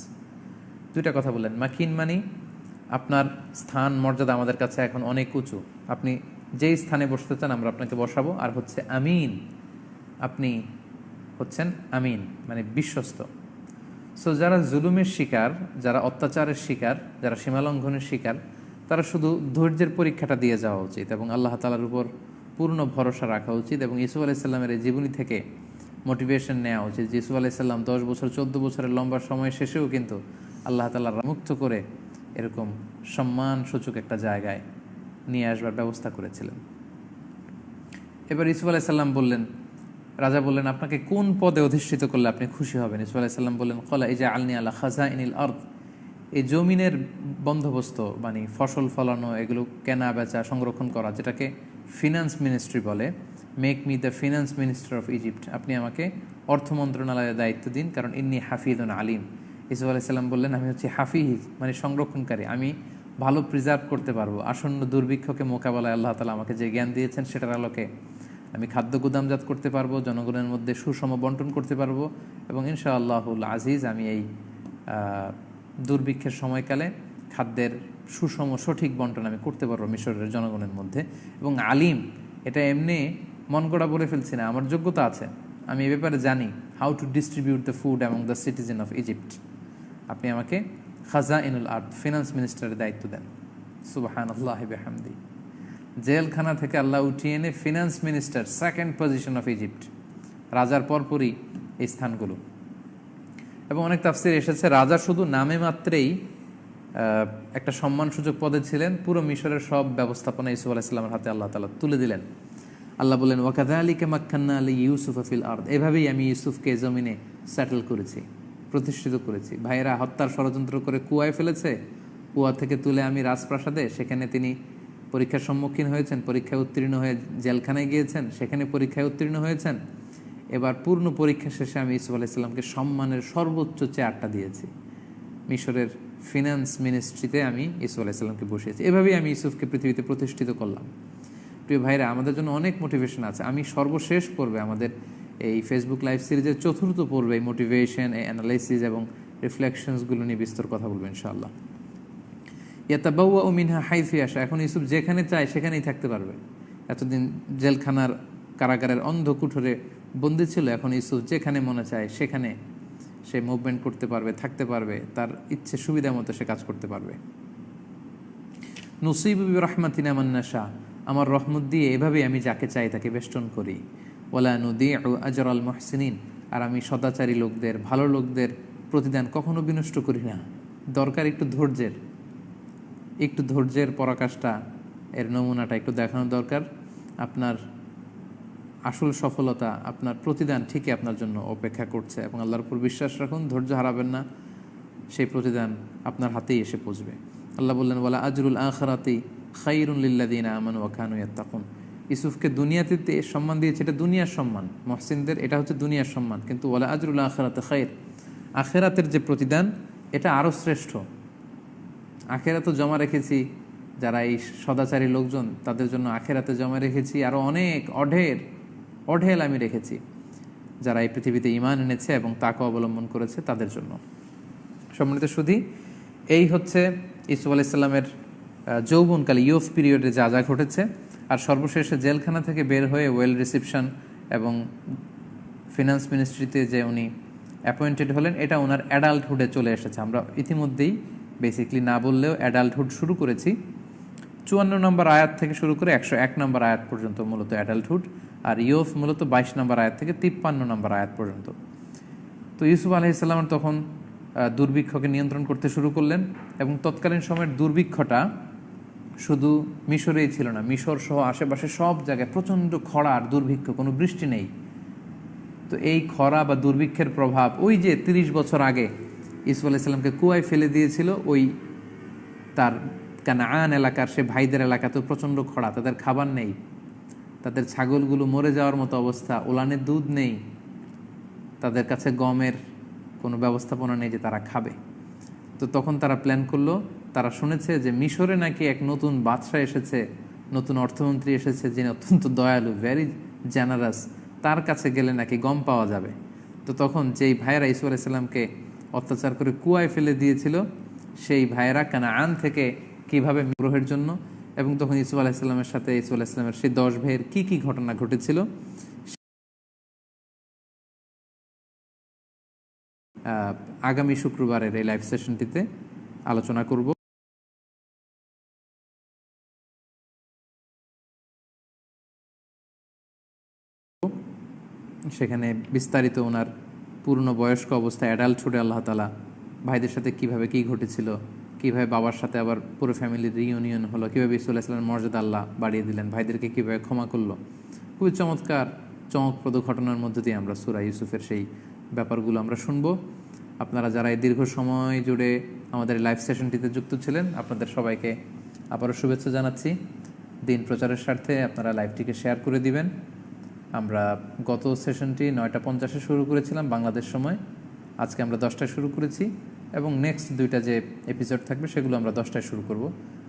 2টা কথা বললেন। মাকিন মানে আপনার স্থান মর্যাদা আমাদের কাছে এখন অনেক উঁচু, আপনি যেই স্থানে বসতে চান আমরা আপনাকে বসাবো। আর হচ্ছে আমিন, আপনি হচ্ছেন আমিন মানে বিশ্বস্ত। সো যারা জুলুমের শিকার, যারা অত্যাচারের শিকার, যারা সীমালঙ্ঘনের শিকার, তারা শুধু ধৈর্যের পরীক্ষাটা দিয়ে যাওয়া উচিত এবং আল্লাহ তাআলার উপর পূর্ণ ভরসা রাখা উচিত এবং ইউসুফ আলাইসাল্লামের এই জীবনী থেকে মোটিভেশন নেওয়া উচিত। ইউসুফ আলাইসাল্লাম 10 বছর 14 বছরের লম্বা সময় শেষেও কিন্তু আল্লাহ তাআলা মুক্ত করে এরকম সম্মানসূচক একটা জায়গায় নিয়ে আসবার ব্যবস্থা করেছিলেন। এবার ইউসুফ আলাইসাল্লাম বললেন, রাজা বললেন, আপনাকে কোন পদে অধিষ্ঠিত করলে আপনি খুশি হবেন? ইউসুফ আলাইসাল্লাম বললেন, কলা ইজআলনি আলা খাজাইনিল আরদ, এই জমিনের বন্দোবস্ত মানে ফসল ফলানো, এগুলো কেনা বেচা সংরক্ষণ করা, যেটাকে ফিনান্স মিনিস্ট্রি বলে, make me the finance minister of Egypt, আপনি আমাকে অর্থ মন্ত্রণালয়ের দায়িত্ব দিন, কারণ ইন্নি হাফিদুন আলিম। ইউসুফ আলাইসাল্লাম বললেন, আমি হচ্ছি হাফিজ মানে সংরক্ষণকারী, আমি ভালো প্রিজার্ভ করতে পারবো। আসন্ন দুর্ভিক্ষকে মোকাবেলায় আল্লাহ তাআলা আমাকে যে জ্ঞান দিয়েছেন সেটার আলোকে আমি খাদ্য গুদামজাত করতে পারবো, জনগণের মধ্যে সুষম বন্টন করতে পারবো এবং ইনশাআল্লাহুল আজিজ আমি এই দুর্ভিক্ষের সময়কালে খাদ্যের সুষম সঠিক বন্টন আমি করতে পারবো মিশরের জনগণের মধ্যে। এবং আলিম, এটা এমনি মন গড়া বলে ফেলছি না, আমার যোগ্যতা আছে, আমি এ ব্যাপারে জানি, how to distribute the food among the citizen of Egypt. আপনি আমাকে খাজাইনুল আরদ ফিনান্স মিনিস্টারের দায়িত্ব দেন। সুবহানাল্লাহি বিহামদি। জেলখানা থেকে আল্লাহ উঠিয়ে এনে finance minister, second position of Egypt, রাজার পরপরই এই স্থানগুলো। এবং অনেক তাফসির এসেছে রাজা শুধু নামে মাত্রেই একটা সম্মানসূচক পদে ছিলেন, পুরো মিশরের সব ব্যবস্থাপনা ইউসুফ আলাইহিস সালামের হাতে আল্লাহ তাআলা তুলে দিলেন। আল্লাহ বলেন, ওয়াকাযালিকা মাক্কান্না লিইউসুফা ফিল আরদ, এভাবেই আমি ইউসুফকে জমিনে সেটেল করেছি, প্রতিষ্ঠিত করেছি। ভাইয়েরা হত্যার ষড়যন্ত্র করে কুয়ায় ফেলেছে, কুয়া থেকে তুলে আমি রাজপ্রাসাদে, সেখানে তিনি পরীক্ষার সম্মুখীন হয়েছেন, পরীক্ষায় উত্তীর্ণ হয়ে জেলখানায় গিয়েছেন, সেখানে পরীক্ষায় উত্তীর্ণ হয়েছেন। এবার পূর্ণ পরীক্ষা শেষে আমি ইউসুফ আলাইহিস-সালামকে সম্মানের সর্বোচ্চ চেয়ারটা দিয়েছি, মিশরের ফিনান্স মিনিস্ট্রিতে আমি ইউসুফ আলাইহিস-সালামকে বসিয়েছি। এভাবেই আমি ইউসুফকে পৃথিবীতে প্রতিষ্ঠিত করলাম। প্রিয় ভাইরা, আমাদের জন্য অনেক মোটিভেশন আছে। আমি সর্বশেষ পর্বে আমাদের এই ফেসবুক লাইভ সিরিজের 4র্থ পর্বে মোটিভেশন, অ্যানালাইসিস এবং রিফ্লেকশনসগুলো নিয়ে বিস্তর কথা বলবো ইনশাআল্লাহ। ইয়াতাবাওয়াউ মিনহা হাইসু ইয়াশা, এখন ইউসুফ যেখানে চায় সেখানেই থাকতে পারবে। এতদিন জেলখানার কারাগারের অন্ধ কুঠরে বন্দী ছিল, এখন ইউসুফ যেখানে মনে চায় সেখানে সে মুভমেন্ট করতে পারবে, থাকতে পারবে, তার ইচ্ছে সুবিধা মতো সে কাজ করতে পারবে। নুসিবু বিরহমাতিনা মান নাশা, আমার রহমত দিয়ে এভাবেই আমি যাকে চাই তাকে বেষ্টন করি। ওয়ালা নুদিউ আজরাল মুহসিনিন, আর আমি সদাচারী লোকদের, ভালো লোকদের প্রতিদান কখনো বিনষ্ট করি না। দরকার একটু ধৈর্যের, একটু ধৈর্যের পরাকাষ্ঠা, এর নমুনাটা একটু দেখানো দরকার। আপনার আসল সফলতা, আপনার প্রতিদান ঠিকই আপনার জন্য অপেক্ষা করছে এবং আল্লাহর উপর বিশ্বাস রাখুন, ধৈর্য হারাবেন না, সেই প্রতিদান আপনার হাতেই এসে পৌঁছবে। আল্লাহ বললেন, ওয়ালা আজরুল আখিরাতি খায়রুন লিল্লাযিনা আমানু ওয়া কানু ইয়াত্তাকুন। ইউসুফকে দুনিয়াতে সম্মান দিয়েছে, এটা দুনিয়ার সম্মান, মুহসিনদের এটা হচ্ছে দুনিয়ার সম্মান, কিন্তু ওয়ালা আজরুল আখিরাতি খায়র, আখিরাতের যে প্রতিদান এটা আরও শ্রেষ্ঠ। আখিরাতে জমা রেখেছি যারা এই সদাচারী লোকজন, তাদের জন্য আখিরাতে জমা রেখেছি আরও অনেক অঢেল আমি রেখেছি যারা এই পৃথিবীতে ঈমান এনেছে এবং তাকওয়া অবলম্বন করেছে তাদের জন্য। সম্মানিত সুধী, এই হচ্ছে ইউসুফ আলাইহিস সালামের যৌবনকালে, ইয়ুথ পিরিয়ডে যা যা ঘটেছে। আর সর্বশেষে জেলখানা থেকে বের হয়ে ওয়েল রিসিপশন এবং ফিনান্স মিনিস্ট্রিতে যে উনি অ্যাপয়েন্টেড হলেন, এটা ওনার অ্যাডাল্টহুডে চলে এসেছে। আমরা ইতিমধ্যেই বেসিকলি না বললেও অ্যাডাল্টহুড শুরু করেছি। 54 নম্বর আয়াত থেকে শুরু করে 101 নম্বর আয়াত পর্যন্ত মূলত অ্যাডাল্টহুড, আর ইয়ুথ মূলত 22 নম্বর আয়াত থেকে 53 নম্বর আয়াত পর্যন্ত। তো ইউসুফ আলাইহিস সালাম তখন দুর্ভিক্ষকে নিয়ন্ত্রণ করতে শুরু করলেন এবং তৎকালীন সময়ের দুর্ভিক্ষটা শুধু মিশরেই ছিল না, মিশর সহ আশেপাশে সব জায়গায় প্রচণ্ড খরা আর দুর্ভিক্ষ, কোনো বৃষ্টি নেই। তো এই খরা বা দুর্ভিক্ষের প্রভাব ওই যে 30 বছর আগে ইউসুফ আলাইহিস সালামকে কুয়ায় ফেলে দিয়েছিল, ওই তার কানাআন এলাকার সে ভাইদের এলাকাতেও প্রচণ্ড খরা, তাদের খাবার নেই, তাদের ছাগলগুলো মরে যাওয়ার মতো অবস্থা, ওলানের দুধ নেই, তাদের কাছে গমের কোনো ব্যবস্থাপনা নেই যে তারা খাবে। তো তখন তারা প্ল্যান করলো, তারা শুনেছে যে মিশরে নাকি এক নতুন বাদশাহ এসেছে, নতুন অর্থমন্ত্রী এসেছে, যিনি অত্যন্ত দয়ালু, ভেরি জেনারাস, তার কাছে গেলে নাকি গম পাওয়া যাবে। তো তখন যেই ভাইয়েরা ইউসুফ আলাইহিস সালামকে অত্যাচার করে কুয়ায় ফেলে দিয়েছিল, সেই ভাইয়েরা কানাআন থেকে কীভাবে গ্রহের জন্য, এবং তখন ইউসুফ আলাইহিস সালামের সাথে ইউসুফ আলাইহিস সালামের সেই 10 ভাইয়ের কী কী ঘটনা ঘটেছিল আগামী শুক্রবারের এই লাইভ সেশনটিতে আলোচনা করব। সেখানে বিস্তারিত ওনার পূর্ণ বয়স্ক অবস্থায় অ্যাডাল্টহুডে আল্লাহ তালা ভাইদের সাথে কিভাবে কী ঘটেছিল, কীভাবে বাবার সাথে আবার পুরো ফ্যামিলির রিইউনিয়ন হলো, কীভাবে ইসুল্লাহ ইসলামের মর্যাদা আল্লাহ বাড়িয়ে দিলেন, ভাইদেরকে কীভাবে ক্ষমা করলো। খুবই চমৎকার চমকপ্রদ ঘটনার মধ্যে দিয়ে আমরা সূরা ইউসুফের সেই ব্যাপারগুলো আমরা শুনবো। আপনারা যারা এই দীর্ঘ সময় জুড়ে আমাদের লাইভ সেশনটিতে যুক্ত ছিলেন, আপনাদের সবাইকে আবারও শুভেচ্ছা জানাচ্ছি। দিন প্রচারের স্বার্থে আপনারা লাইভটিকে শেয়ার করে দিবেন। আমরা গত সেশনটি 9:50 শুরু করেছিলাম বাংলাদেশ সময়, আজকে আমরা 10টায় শুরু করেছি এবং নেক্সট দুইটা যে এপিসোড থাকবে সেগুলো আমরা 10টায় শুরু করব।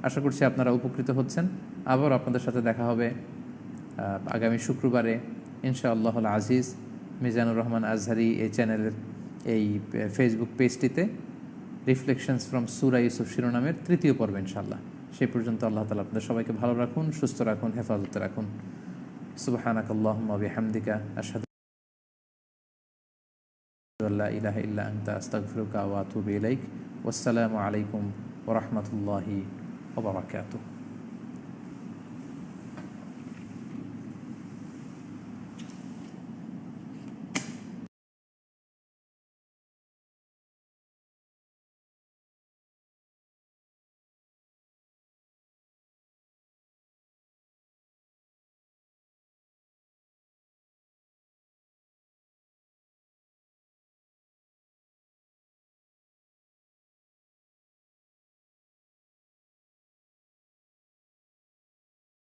আশা করছি আপনারা উপকৃত হচ্ছেন। আবার আপনাদের সাথে দেখা হবে আগামী শুক্রবারে ইনশাআল্লাহুল আজিজ। মিজানুর রহমান আজহারি এই চ্যানেলের এই ফেসবুক পেজটিতে রিফ্লেকশনস ফ্রম সূরা ইউসুফ শিরোনামের 3য় পর্ব ইনশাআল্লাহ। সেই পর্যন্ত আল্লাহ তাআলা আপনাদের সবাইকে ভালো রাখুন, সুস্থ রাখুন, হেফাজতে রাখুন। সুবহানাকাল্লাহুম্মা ওয়া বিহামদিকা আশহাদু আল্লা ইলাহা ইল্লা আনতা আস্তাগফিরুকা ওয়া আতুবু ইলাইক। ওয়াসসালামু আলাইকুম ওয়া রাহমাতুল্লাহি ওয়া বারাকাতুহু।